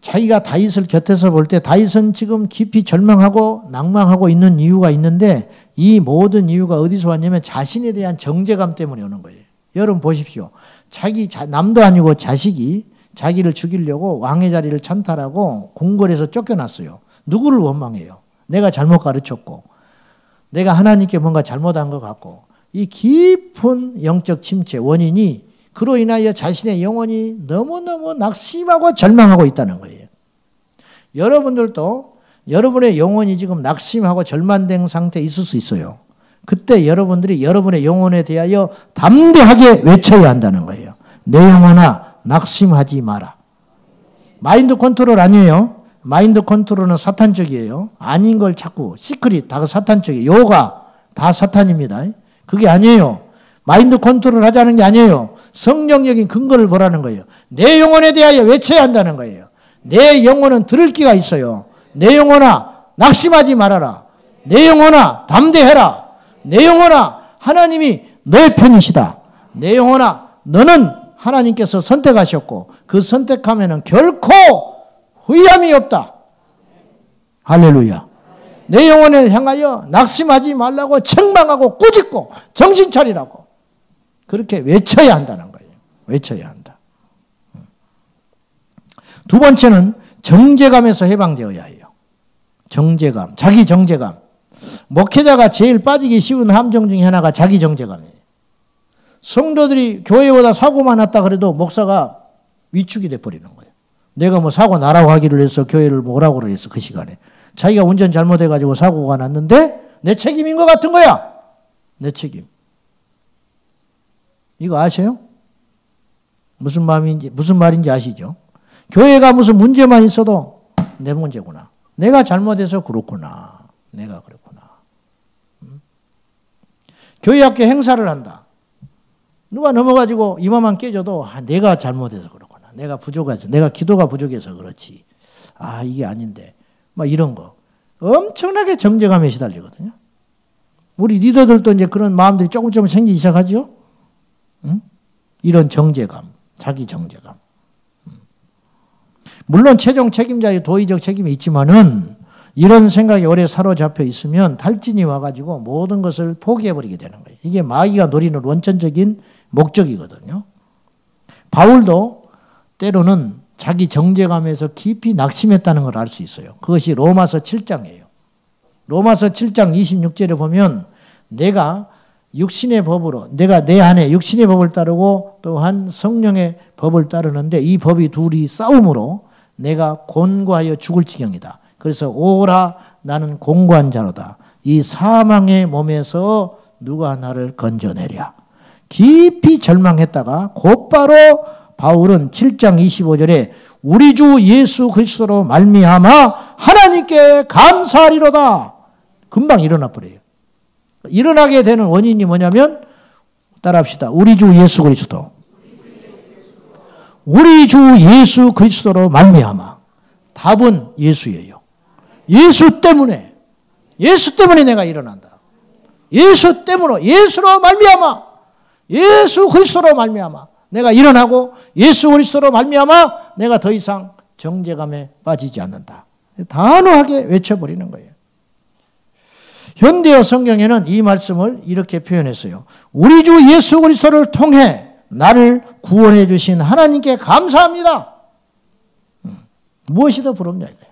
자기가 다윗을 곁에서 볼 때 다윗은 지금 깊이 절망하고 낭망하고 있는 이유가 있는데 이 모든 이유가 어디서 왔냐면 자신에 대한 정죄감 때문에 오는 거예요. 여러분 보십시오. 남도 아니고 자식이 자기를 죽이려고 왕의 자리를 찬탈하고 궁궐에서 쫓겨났어요. 누구를 원망해요? 내가 잘못 가르쳤고 내가 하나님께 뭔가 잘못한 것 같고. 이 깊은 영적 침체 원인이 그로 인하여 자신의 영혼이 너무너무 낙심하고 절망하고 있다는 거예요. 여러분들도 여러분의 영혼이 지금 낙심하고 절망된 상태에 있을 수 있어요. 그때 여러분들이 여러분의 영혼에 대하여 담대하게 외쳐야 한다는 거예요. 내 영혼아 낙심하지 마라. 마인드 컨트롤 아니에요. 마인드 컨트롤은 사탄적이에요. 아닌 걸 자꾸 시크릿 다 사탄적이에요. 요가 다 사탄입니다. 그게 아니에요. 마인드 컨트롤 하자는 게 아니에요. 성경적인 근거를 보라는 거예요. 내 영혼에 대하여 외쳐야 한다는 거예요. 내 영혼은 들을 기가 있어요. 내 영혼아 낙심하지 말아라. 내 영혼아 담대해라. 내 영혼아 하나님이 너의 편이시다. 내 영혼아 너는 하나님께서 선택하셨고 그 선택하면은 결코 후회함이 없다. 할렐루야. 내 영혼을 향하여 낙심하지 말라고 책망하고 꾸짖고 정신 차리라고 그렇게 외쳐야 한다는 거예요. 외쳐야 한다. 두 번째는 정죄감에서 해방되어야 해요. 정죄감, 자기 정죄감. 목회자가 제일 빠지기 쉬운 함정 중에 하나가 자기 정죄감이에요. 성도들이 교회보다 사고만 났다 그래도 목사가 위축이 돼버리는 거예요. 내가 뭐 사고 나라고 하기를 해서 교회를 뭐라고 그랬어 그 시간에. 자기가 운전 잘못해가지고 사고가 났는데 내 책임인 것 같은 거야. 내 책임. 이거 아세요? 무슨 말인지 아시죠? 교회가 무슨 문제만 있어도 내 문제구나. 내가 잘못해서 그렇구나. 내가 그렇구나. 교회 학교 행사를 한다. 누가 넘어가지고 이마만 깨져도 내가 잘못해서 그렇구나. 내가 부족해서, 내가 기도가 부족해서 그렇지. 아 이게 아닌데. 막 이런 거. 엄청나게 정죄감에 시달리거든요. 우리 리더들도 이제 그런 마음들이 조금 생기기 시작하죠. 응? 이런 정죄감, 자기 정죄감. 물론 최종 책임자의 도의적 책임이 있지만은 이런 생각이 오래 사로잡혀 있으면 탈진이 와가지고 모든 것을 포기해버리게 되는 거예요. 이게 마귀가 노리는 원천적인 목적이거든요. 바울도 때로는 자기 정죄감에서 깊이 낙심했다는 걸 알 수 있어요. 그것이 로마서 7장이에요. 로마서 7장 26절에 보면 내가 육신의 법으로 내가 내 안에 육신의 법을 따르고 또한 성령의 법을 따르는데 이 법이 둘이 싸움으로 내가 곤고하여 죽을 지경이다. 그래서 오라 나는 공고한 자로다. 이 사망의 몸에서 누가 나를 건져내랴. 깊이 절망했다가 곧바로 바울은 7장 25절에 우리 주 예수 그리스도로 말미암아 하나님께 감사하리로다. 금방 일어나 버려요. 일어나게 되는 원인이 뭐냐면 따라합시다. 우리 주 예수 그리스도. 우리 주 예수 그리스도로 말미암아. 답은 예수예요. 예수 때문에 내가 일어난다. 예수 때문에 예수로 말미암아. 예수 그리스도로 말미암아 내가 일어나고 예수 그리스도로 말미암아 내가 더 이상 정죄감에 빠지지 않는다. 단호하게 외쳐버리는 거예요. 현대어 성경에는 이 말씀을 이렇게 표현했어요. 우리 주 예수 그리스도를 통해 나를 구원해 주신 하나님께 감사합니다. 무엇이 더 부럽냐 이거예요.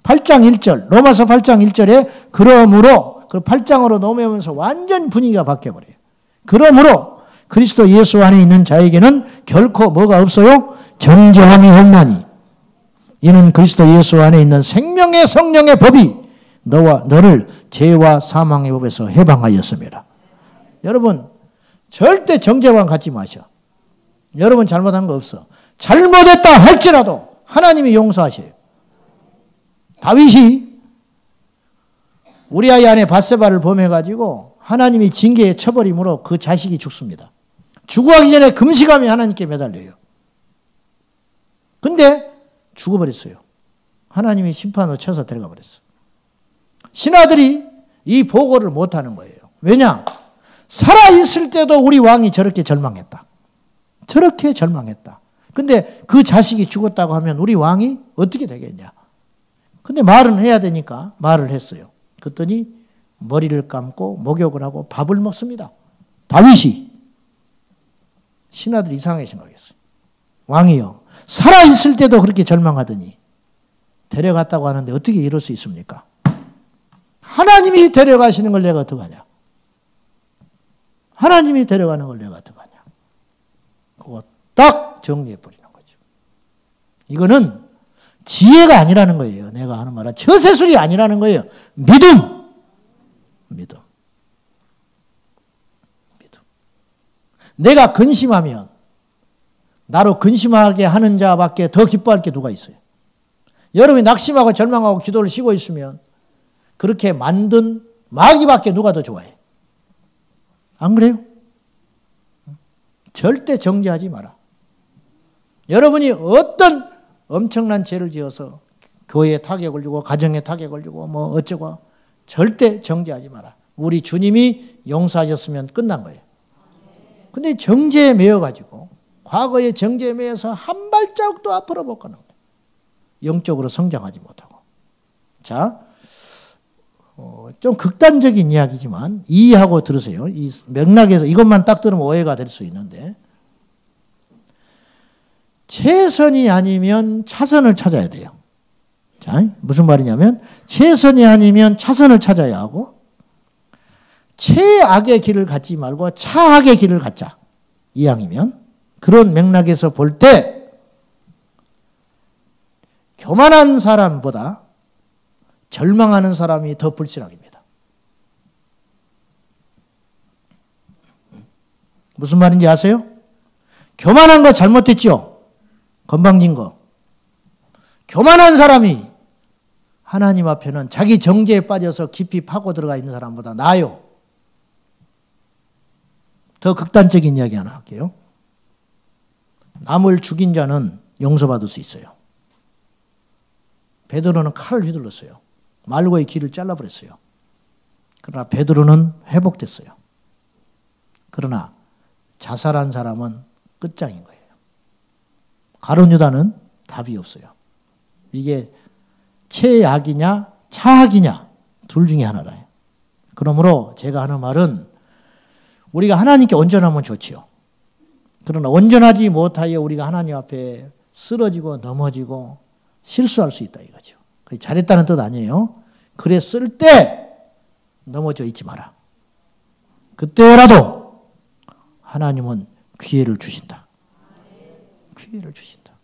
8장 1절 로마서 8장 1절에 그러므로 그 8장으로 넘어오면서 완전 분위기가 바뀌어버려요. 그러므로 그리스도 예수 안에 있는 자에게는 결코 뭐가 없어요? 정죄함이 없나니 이는 그리스도 예수 안에 있는 생명의 성령의 법이 너를 죄와 사망의 법에서 해방하였습니다. 여러분 절대 정죄만 갖지 마셔. 여러분 잘못한 거 없어. 잘못했다 할지라도 하나님이 용서하셔요. 다윗이 우리아의 아내 밧세바를 범해가지고 하나님이 징계에 쳐버림으로 그 자식이 죽습니다. 죽어가기 전에 금식하며 하나님께 매달려요. 근데 죽어버렸어요. 하나님이 심판으로 쳐서 데려가 버렸어. 신하들이 이 보고를 못하는 거예요. 왜냐? 살아있을 때도 우리 왕이 저렇게 절망했다. 저렇게 절망했다. 근데 그 자식이 죽었다고 하면 우리 왕이 어떻게 되겠냐? 근데 말은 해야 되니까 말을 했어요. 그랬더니 머리를 감고 목욕을 하고 밥을 먹습니다. 다윗이. 신하들이 이상하게 생각했어요. 왕이요. 살아있을 때도 그렇게 절망하더니 데려갔다고 하는데 어떻게 이럴 수 있습니까? 하나님이 데려가시는 걸 내가 어떡하냐? 하나님이 데려가는 걸 내가 어떡하냐? 그거 딱 정리해버리는 거죠. 이거는 지혜가 아니라는 거예요. 내가 하는 말은 처세술이 아니라는 거예요. 믿음. 내가 근심하면 나로 근심하게 하는 자밖에 더 기뻐할 게 누가 있어요? 여러분이 낙심하고 절망하고 기도를 쉬고 있으면 그렇게 만든 마귀밖에 누가 더 좋아해? 안 그래요? 절대 정죄하지 마라. 여러분이 어떤 엄청난 죄를 지어서 교회에 타격을 주고 가정에 타격을 주고 뭐 어쩌고 절대 정죄하지 마라. 우리 주님이 용서하셨으면 끝난 거예요. 근데 정죄에 매여가지고 과거의 정죄에 매여서 한 발자국도 앞으로 못 가는 거예요. 영적으로 성장하지 못하고. 자, 좀 극단적인 이야기지만 이해하고 들으세요. 이 맥락에서 이것만 딱 들으면 오해가 될 수 있는데 최선이 아니면 차선을 찾아야 돼요. 자, 무슨 말이냐면 최선이 아니면 차선을 찾아야 하고 최악의 길을 갖지 말고 차악의 길을 갖자. 이왕이면 그런 맥락에서 볼 때 교만한 사람보다 절망하는 사람이 더 불신앙입니다. 무슨 말인지 아세요? 교만한 거 잘못했죠? 건방진 거. 교만한 사람이 하나님 앞에는 자기 정죄에 빠져서 깊이 파고 들어가 있는 사람보다 나아요. 더 극단적인 이야기 하나 할게요. 남을 죽인 자는 용서받을 수 있어요. 베드로는 칼을 휘둘렀어요. 말고의 길을 잘라버렸어요. 그러나 베드로는 회복됐어요. 그러나 자살한 사람은 끝장인 거예요. 가룟 유다는 답이 없어요. 이게 최악이냐 차악이냐 둘 중에 하나다. 그러므로 제가 하는 말은 우리가 하나님께 온전하면 좋지요. 그러나 온전하지 못하여 우리가 하나님 앞에 쓰러지고 넘어지고 실수할 수 있다 이거죠. 잘했다는 뜻 아니에요. 그랬을 때 넘어져 있지 마라. 그때라도 하나님은 기회를 주신다. 기회를 주신다.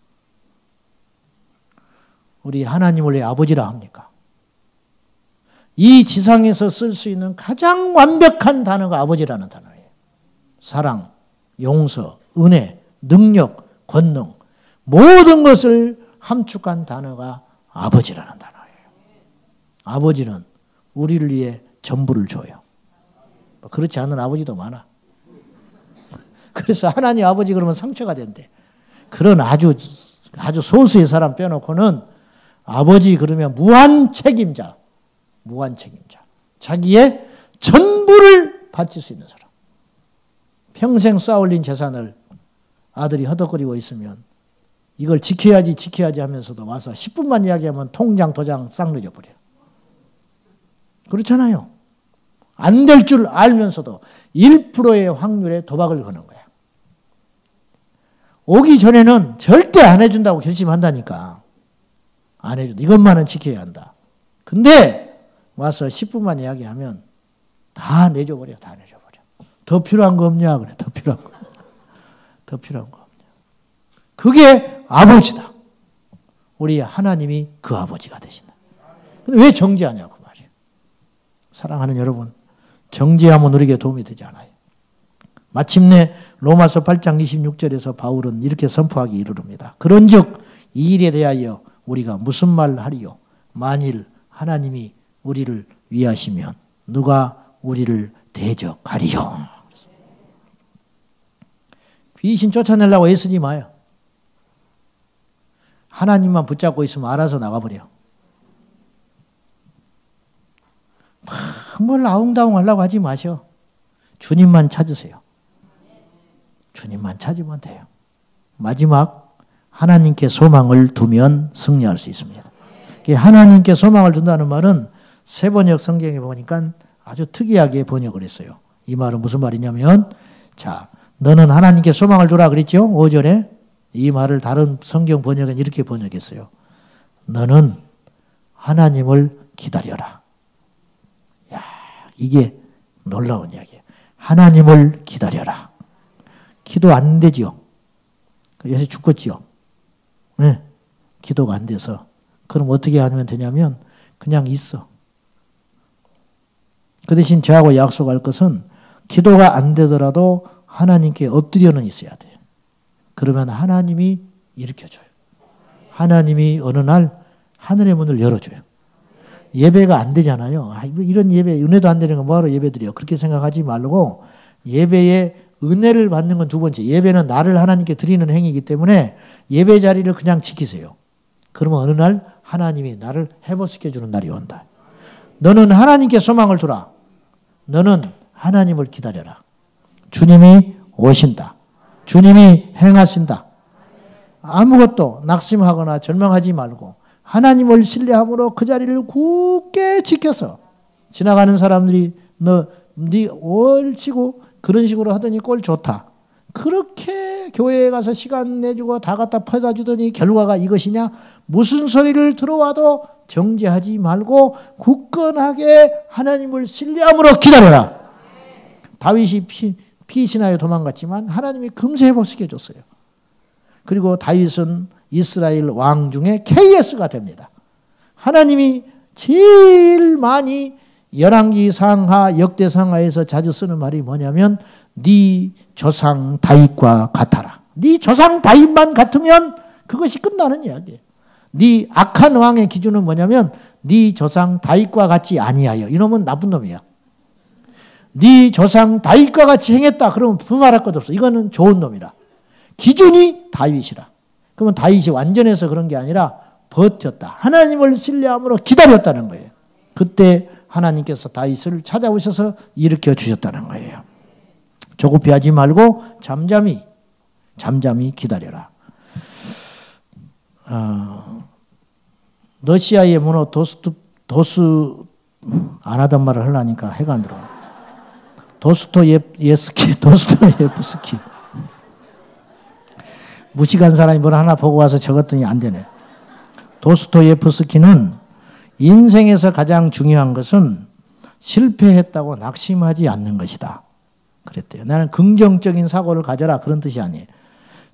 우리 하나님을 왜 아버지라 합니까? 이 지상에서 쓸 수 있는 가장 완벽한 단어가 아버지라는 단어예요. 사랑, 용서, 은혜, 능력, 권능, 모든 것을 함축한 단어가 아버지라는 단어예요. 아버지는 우리를 위해 전부를 줘요. 그렇지 않은 아버지도 많아. 그래서 하나님 아버지 그러면 상처가 된대. 그런 아주 소수의 사람 빼놓고는 아버지 그러면 무한 책임자. 무한 책임자. 자기의 전부를 바칠 수 있는 사람. 평생 쌓아올린 재산을 아들이 허덕거리고 있으면 이걸 지켜야지 하면서도 와서 10분만 이야기하면 통장 도장 싹 늦어버려요. 그렇잖아요. 안 될 줄 알면서도 1%의 확률에 도박을 거는 거야. 오기 전에는 절대 안 해준다고 결심한다니까. 안 해준다. 이것만은 지켜야 한다. 근데 와서 10분만 이야기하면 다 내줘버려. 다 내줘버려. 더 필요한 거 없냐? 그래. 더 필요한 거. 더 필요한 거 없냐? 그게 아버지다. 우리 하나님이 그 아버지가 되신다. 근데 왜 정죄하냐고 말이에요. 사랑하는 여러분, 정죄하면 우리에게 도움이 되지 않아요. 마침내 로마서 8장 26절에서 바울은 이렇게 선포하기 이르릅니다. 그런즉 이 일에 대하여 우리가 무슨 말 하리요? 만일 하나님이 우리를 위하시면 누가 우리를 대적하리요? 귀신 쫓아내려고 애쓰지 마요. 하나님만 붙잡고 있으면 알아서 나가버려. 뭘 아웅다웅 하려고 하지 마셔. 주님만 찾으세요. 주님만 찾으면 돼요. 마지막 하나님께 소망을 두면 승리할 수 있습니다. 하나님께 소망을 둔다는 말은 세번역 성경에 보니까 아주 특이하게 번역을 했어요. 이 말은 무슨 말이냐면, 자, 너는 하나님께 소망을 두라 그랬죠? 5절에. 이 말을 다른 성경 번역은 이렇게 번역했어요. 너는 하나님을 기다려라. 야, 이게 놀라운 이야기예요. 하나님을 기다려라. 기도 안 되지요. 요새 죽겠지요. 네. 기도가 안 돼서. 그럼 어떻게 하면 되냐면 그냥 있어. 그 대신 저하고 약속할 것은 기도가 안 되더라도 하나님께 엎드려는 있어야 돼요. 그러면 하나님이 일으켜줘요. 하나님이 어느 날 하늘의 문을 열어줘요. 예배가 안 되잖아요. 이런 예배, 은혜도 안 되는 거 뭐하러 예배 드려? 그렇게 생각하지 말고 예배에 은혜를 받는 건 두 번째. 예배는 나를 하나님께 드리는 행위이기 때문에 예배 자리를 그냥 지키세요. 그러면 어느 날 하나님이 나를 회복시켜주는 날이 온다. 너는 하나님께 소망을 두라. 너는 하나님을 기다려라. 주님이 오신다. 주님이 행하신다. 아무것도 낙심하거나 절망하지 말고 하나님을 신뢰함으로 그 자리를 굳게 지켜서 지나가는 사람들이 네 옳치고 그런 식으로 하더니 꼴 좋다. 그렇게 교회에 가서 시간 내주고 다 갖다 퍼다 주더니 결과가 이것이냐? 무슨 소리를 들어와도 정죄하지 말고 굳건하게 하나님을 신뢰함으로 기다려라. 다윗이 피신하여 도망갔지만 하나님이 금세 회복시켜줬어요. 그리고 다윗은 이스라엘 왕 중에 KS가 됩니다. 하나님이 제일 많이 열왕기 상하, 역대 상하에서 자주 쓰는 말이 뭐냐면 네 조상 다윗과 같아라. 네 조상 다윗만 같으면 그것이 끝나는 이야기예요. 네 악한 왕의 기준은 뭐냐면 네 조상 다윗과 같지 아니하여. 이놈은 나쁜 놈이야. 네 조상 다윗과 같이 행했다. 그러면 분말할 것 없어. 이거는 좋은 놈이라. 기준이 다윗이라. 그러면 다윗이 완전해서 그런 게 아니라 버텼다. 하나님을 신뢰함으로 기다렸다는 거예요. 그때 하나님께서 다윗을 찾아오셔서 일으켜 주셨다는 거예요. 조급해하지 말고 잠잠히 기다려라. 러시아의 문호 도수 안 하던 말을 하려니까 해가 안 들어와. 도스토예프스키. 무식한 사람이 뭘 하나 보고 와서 적었더니 안 되네. 도스토예프스키는 인생에서 가장 중요한 것은 실패했다고 낙심하지 않는 것이다. 그랬대요. 나는 긍정적인 사고를 가져라. 그런 뜻이 아니에요.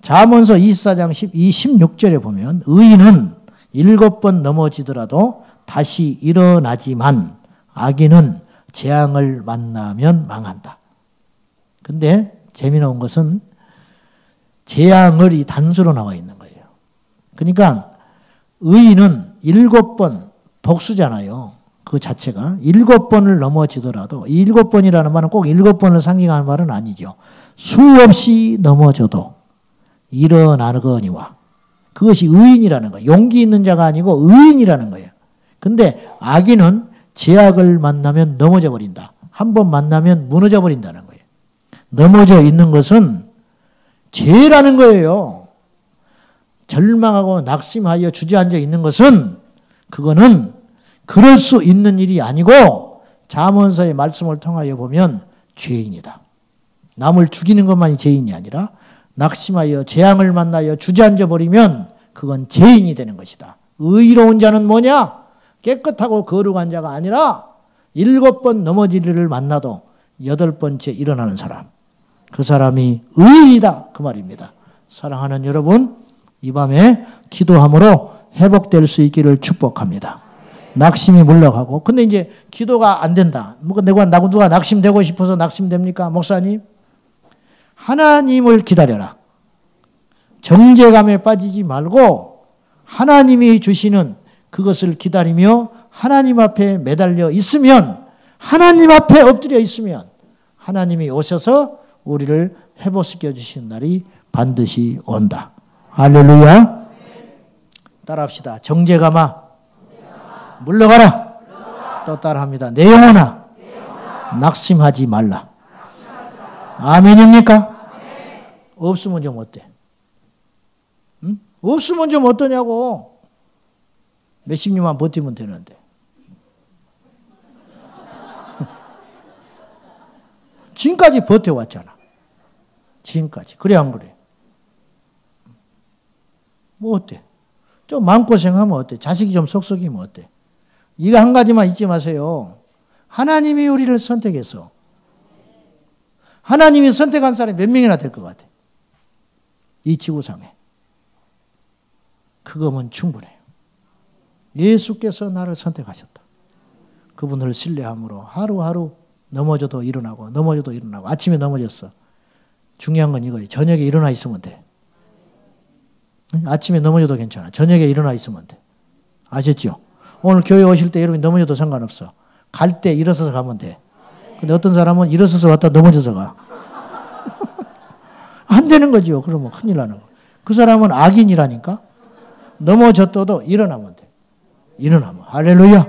잠언서 24장 16절에 보면 의인은 7번 넘어지더라도 다시 일어나지만 악인은 재앙을 만나면 망한다. 근데 재미나는 것은 재앙을 이 단수로 나와 있는 거예요. 그러니까 의인은 7번 복수잖아요. 그 자체가 7번을 넘어지더라도, 7번이라는 말은 꼭 7번을 상징하는 말은 아니죠. 수없이 넘어져도 일어나거니와. 그것이 의인이라는 거예요. 용기 있는 자가 아니고 의인이라는 거예요. 근데 악인은 제약을 만나면 넘어져 버린다. 한 번 만나면 무너져 버린다는 거예요. 넘어져 있는 것은 죄라는 거예요. 절망하고 낙심하여 주저앉아 있는 것은, 그거는 그럴 수 있는 일이 아니고 잠언서의 말씀을 통하여 보면 죄인이다. 남을 죽이는 것만이 죄인이 아니라 낙심하여 재앙을 만나여 주저앉아 버리면 그건 죄인이 되는 것이다. 의로운 자는 뭐냐? 깨끗하고 거룩한 자가 아니라 7번 넘어질 일을 만나도 8번째 일어나는 사람. 그 사람이 의인이다. 그 말입니다. 사랑하는 여러분, 이 밤에 기도함으로 회복될 수 있기를 축복합니다. 낙심이 물러가고. 근데 이제 기도가 안 된다. 누가 낙심되고 싶어서 낙심됩니까? 목사님? 하나님을 기다려라. 정죄감에 빠지지 말고 하나님이 주시는 그것을 기다리며 하나님 앞에 매달려 있으면, 하나님 앞에 엎드려 있으면 하나님이 오셔서 우리를 회복시켜 주시는 날이 반드시 온다. 할렐루야. 따라합시다. 정죄감아 물러가라. 또 따라합니다. 내 영혼아 낙심하지 말라. 아멘입니까? 없으면 좀 어때? 응? 없으면 좀 어떠냐고. 몇십 년만 버티면 되는데. 지금까지 버텨왔잖아. 지금까지. 그래 안 그래? 뭐 어때? 좀 마음고생하면 어때? 자식이 좀 속썩이면 어때? 이거 한 가지만 잊지 마세요. 하나님이 우리를 선택해서, 하나님이 선택한 사람이 몇 명이나 될 것 같아? 이 지구상에. 그거면 충분해요. 예수께서 나를 선택하셨다. 그분을 신뢰함으로 하루하루 넘어져도 일어나고, 넘어져도 일어나고. 아침에 넘어졌어. 중요한 건 이거예요. 저녁에 일어나 있으면 돼. 아침에 넘어져도 괜찮아. 저녁에 일어나 있으면 돼. 아셨죠? 오늘 교회 오실 때 여러분이 넘어져도 상관없어. 갈 때 일어서서 가면 돼. 근데 어떤 사람은 일어서서 왔다 넘어져서 가. 안 되는 거죠. 그러면 큰일 나는 거. 그 사람은 악인이라니까. 넘어졌어도 일어나면 돼. 일어나면. 할렐루야.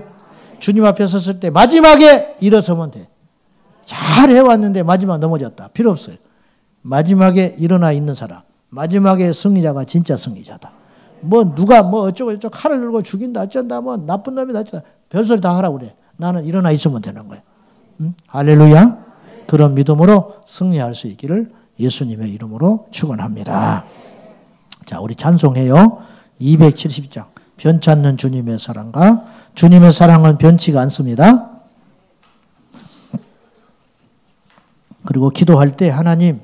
주님 앞에 섰을 때 마지막에 일어서면 돼. 잘 해왔는데 마지막 넘어졌다. 필요 없어요. 마지막에 일어나 있는 사람. 마지막에 승리자가 진짜 승리자다. 뭐 누가 뭐 어쩌고 칼을 들고 죽인다 어쩐다 뭐 나쁜 놈이다 어쩐다 별소리 다 하라고 그래. 나는 일어나 있으면 되는 거야. 응? 할렐루야. 그런 믿음으로 승리할 수 있기를 예수님의 이름으로 축원합니다. 자, 우리 찬송해요. 270장 변치 않는 주님의 사랑과 주님의 사랑은 변치가 않습니다. 그리고 기도할 때 하나님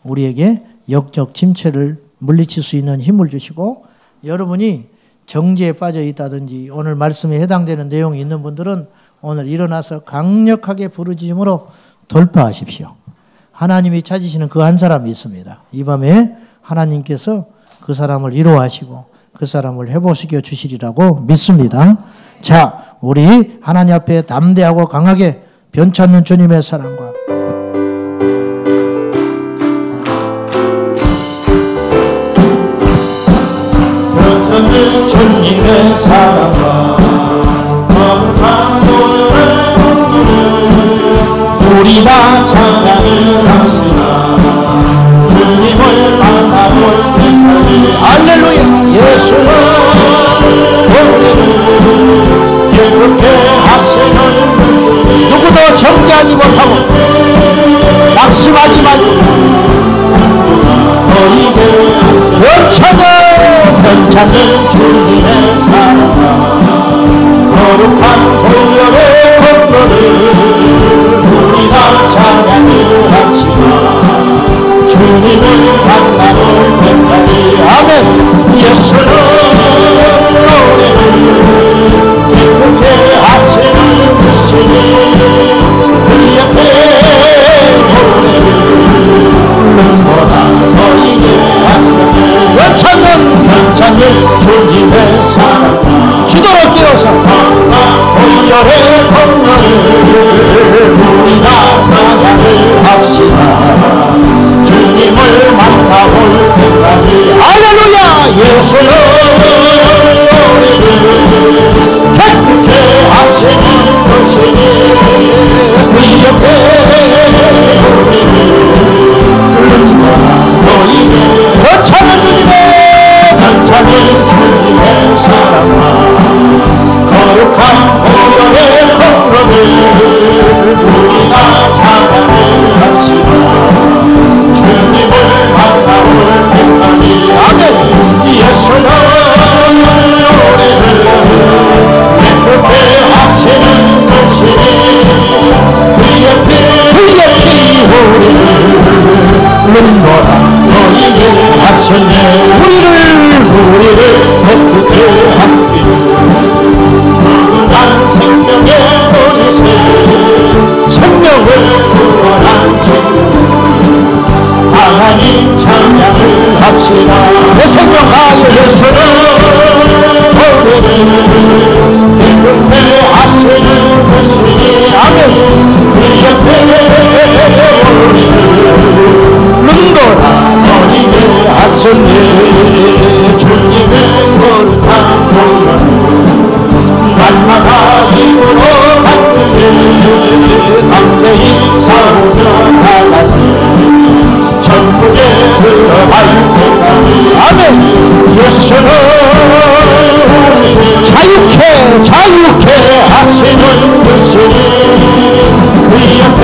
우리에게 역적 침체를 물리칠 수 있는 힘을 주시고, 여러분이 정죄에 빠져 있다든지 오늘 말씀에 해당되는 내용이 있는 분들은 오늘 일어나서 강력하게 부르짖음으로 돌파하십시오. 하나님이 찾으시는 그 한 사람이 있습니다. 이 밤에 하나님께서 그 사람을 위로하시고 그 사람을 회복시켜 주시리라고 믿습니다. 자, 우리 하나님 앞에 담대하고 강하게 변치 않는 주님의 사랑과 주님의 사랑과 거룩한 보혈의 공로를 우리 다 찬양을 합시다. 주님을 만나볼 때까지 할렐루야. 예수는 우리를 기쁘게 하시는 주님, 누구도 정죄하지 못하고 낙심하지 말고 변찮는 주님의 사랑과 거룩한 보혈의 공로를 우리 다 찬양을 합시다. 주님을 만나볼 때까지 아멘. 예수는 우리를 기쁘게 하시는 주시니 주님의 사랑 기도로 깨워서 보혈의 권능을 우리가 찬양을 합시다. 주님을 만나볼 때까지 할렐루야. 예수는 우리를 깨끗게 하시는 것이니 그 옆에 우리를 너희는 거창한 주님의 천천히 주님의 사랑과 거룩한 보혈의 권능을 우리가 찬양을 합시다. 주님을 만나볼 때까지 아멘. 예수는 우리를 깨끗게 하시는 것이니 그 옆에 우리를 눈보라 너희를 하셨네. 우리를 깨끗게 함기를 누구난 생명의 머리새 생명을 구원한 친구 하나님 찬양을 합시다. 내 생명 다하여 예수는 우리를 깨끗게 하시는 것이니 아멘. 그 옆에 우리를 눈보라 너희를 하셨네. 주님의 거룩한 보혈 날마다 입으로 받들에 담대히 싸우며 나가세 천국에 들어갈 때까지 아멘. 예수는 자유케 하시는 주시니 그 옆에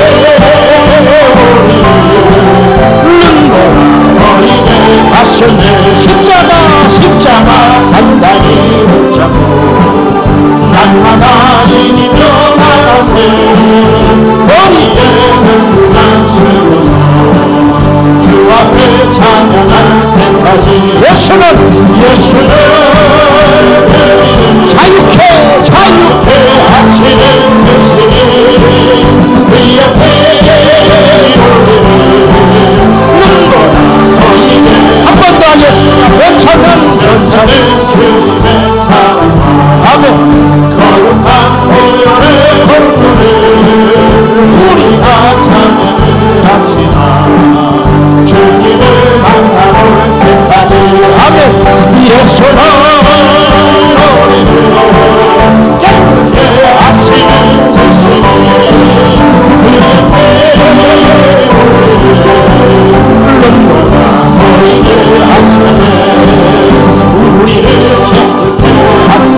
너희를 하셨네. 십자가 단단히 붙잡고 날마다 이기며 나가세 머리에 눈물만 쓰고서 주 앞에 찬양할 때까지 예수는 자유케 하시는 주시니 그 옆에 한 번 더 하겠습니다. 전차는 주님의 사랑 아멘. 거룩한 보혈의 권능을 우리가 찬양을 합시다. 주님을 만나볼 때까지 아멘. 예수는 우리를 깨끗게 하시는 주시니 그 옆에 우리를 하시네. 우리를 깨끗게 하네.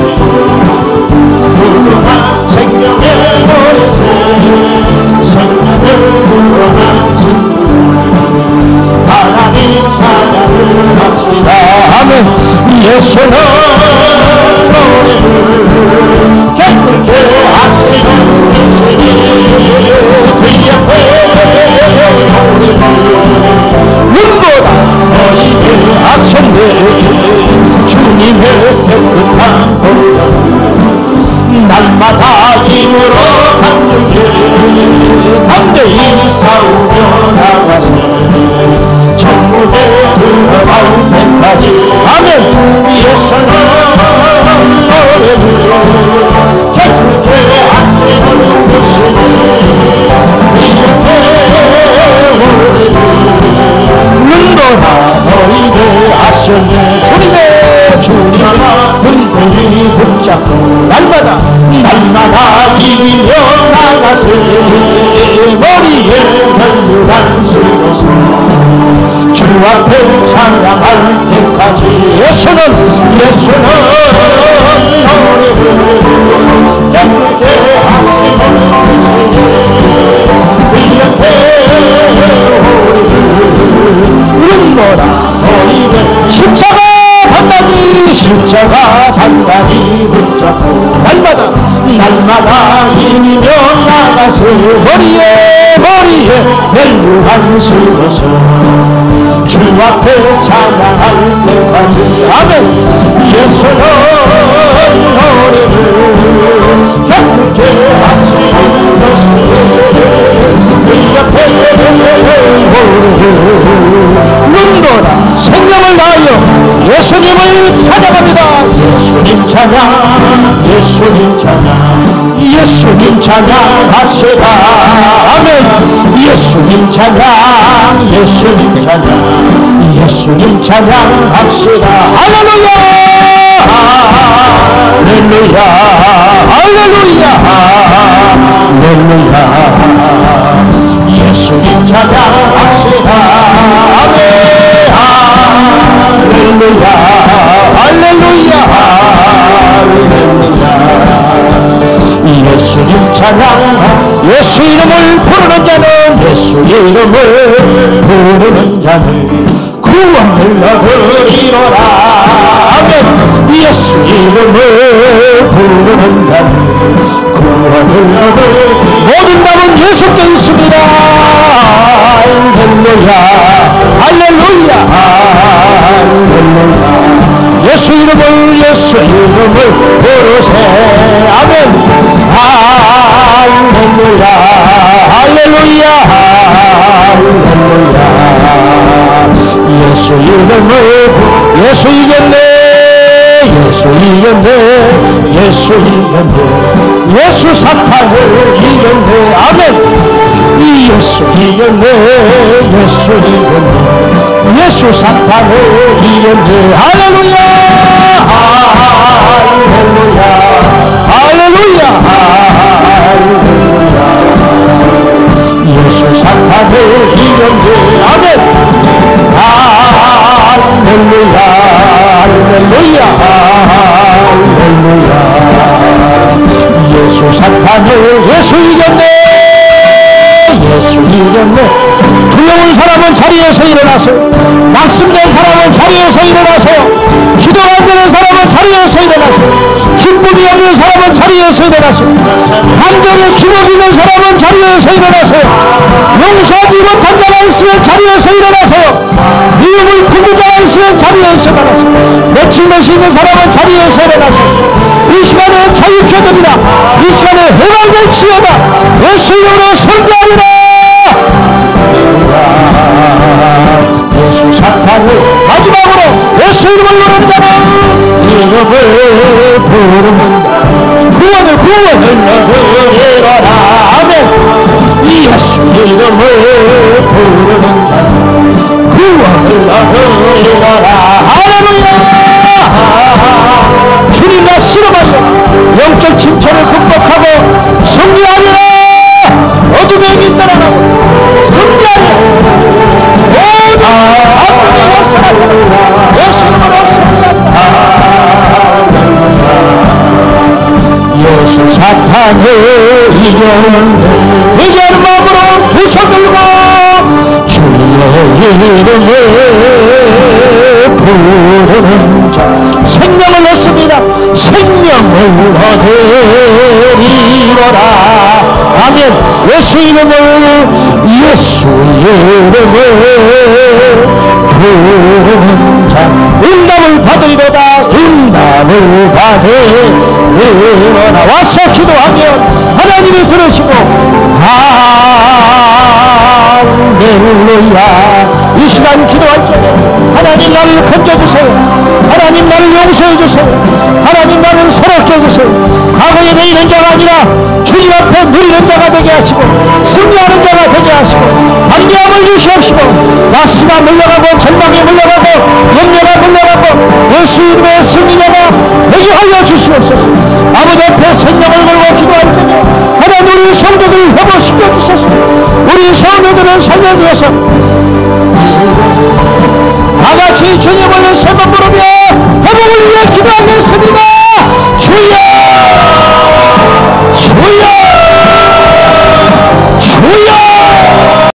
무궁한 생명의 머리새 생명을 구원한 친구 하나님 찬양을 합시다. 아멘. 예수는 우리를 깨끗게 하시는 주시니 그 옆에 우리를 눈보다 너희를 하셨네. 주님의 깨끗한 보혈 날마다 힘으로 함께 담대히 싸우며 나가세 천국에 들어갈 때까지 아멘. 예수는 너희를 깨끗게 하시는 주시니 이렇게 우리를 눈보라 너희를 하셨네. 주님의 든든히 붙잡고 날마다 이기며 나가세 머리에 혈류란 쓰고서 주 앞에 찬양할 때까지 예수는 너희를 깨끗게 하시는 주시니 그 옆에 우리를 눈보라 너희를 십자가 단단히 붙잡고 날마다 이기며 나가세 머리에 멸류관 쓰고서 주 앞에 찬양할 때까지 아멘. 예수는 우리를 깨끗게 하시는 것이니 그 옆에 눈보라 생명을 다하여 예수님을 찾아갑니다. 찬양 예수님 찬양 예수님 찬양합시다. 아멘. 예수님 찬양 예수님 찬양 예수님 찬양합시다. 할렐루야 할렐루야 할렐루야 할렐루야 예수님 찬양합시다. 아멘. 할렐루야 할렐루야 할렐루야 예수님 찬양 예수 이름을 부르는 자는 예수 이름을 부르는 자는 구원을 얻으리로라. 아멘. 예수 이름을 부르는 자는 구원을 얻으리로라. 모든 답은 예수께 있습니다. 할렐루야 할렐루야 할렐루야 예수 이름을 부르세. 아멘. 할렐루야 할렐루야 할렐루야 예수 이름을 예수 이겼네 예수 이겼네 예수 이겼네 예수 사탄을 이겼네. 아멘. 예수 이겼네 예수 이겼네 예수 사탄을 이겼네. 할렐루야 할렐루야 할렐루야 할렐루야 예수 사탄을 이겼네. 아멘. 할렐루야 할렐루야 할렐루야 예수 사탄을 예수 이겼네 예수 이겼네. 두려운 사람은 자리에서 일어나세요. 낙심된 사람은 자리에서 일어나세요. 기도가 안 되는 사람은 자리에서 일어나세요. 기쁨이 없는 사람은 자리에서 일어나세요. 한정에 기복이 있는 사람은 자리에서 일어나세요. 용서하지 못한 자가 있으면 자리에서 일어나세요. 미움을 품는 자가 있으면 자리에서 일어나세요. 맺힌 것이 있는 사람은 자리에서 일어나세요. 이 시간에 자유케 되리라. 이 시간에 해방될지어다. 예수 이름으로 선포하리라. 예수 사탄을 마지막으로 예수 이름을 부르는 자는 이름을 부르는 자 구원을 얻으리라. 아멘. 예수 이름을 부르는 자는 구원을 얻으리라. 할렐루야. 주님과 씨름하여 영적 진천을 극복하고 승리하리라. 어둠의 따라가고 승리하리라. 모든 악군의 역사를 예수 이름으로 승리하리라. 예수 사탄을 이겼는데 이기는 마음으로 두 손 들고 주의 이름을 부르는 자 생명을 얻습니다. 생명을 얻으리로라. 아멘. 예수 이름을 부르는 자 응답을 받으리로다. 응답을 받으리로다. 와서 기도하면 하나님이 들으시고 할렐루야. 이 시간 기도할 적에 하나님 나를 건져주세요. 하나님 나를 용서해주세요. 하나님 나를 새롭게 해주세요. 과거에 내리는 자가 아니라 주님 앞에 누리는 자가 되게 하시고 승리하는 자가 되게 하시고 담대함을 주시옵시고 낙심아 물러가고 절망에 물러가고 염려가 물러가고 예수 이름의 승리자가 되게 하여 주시옵소서. 아버지 앞에 생명을 걸고 기도할 적에 하나님 우리 성도들을 회복시켜 주소서. 우리 성도들을 살려주셔서 다같이 주님을 세 번 부르며 회복을 위해 기도하겠습니다. 주여 주여 주여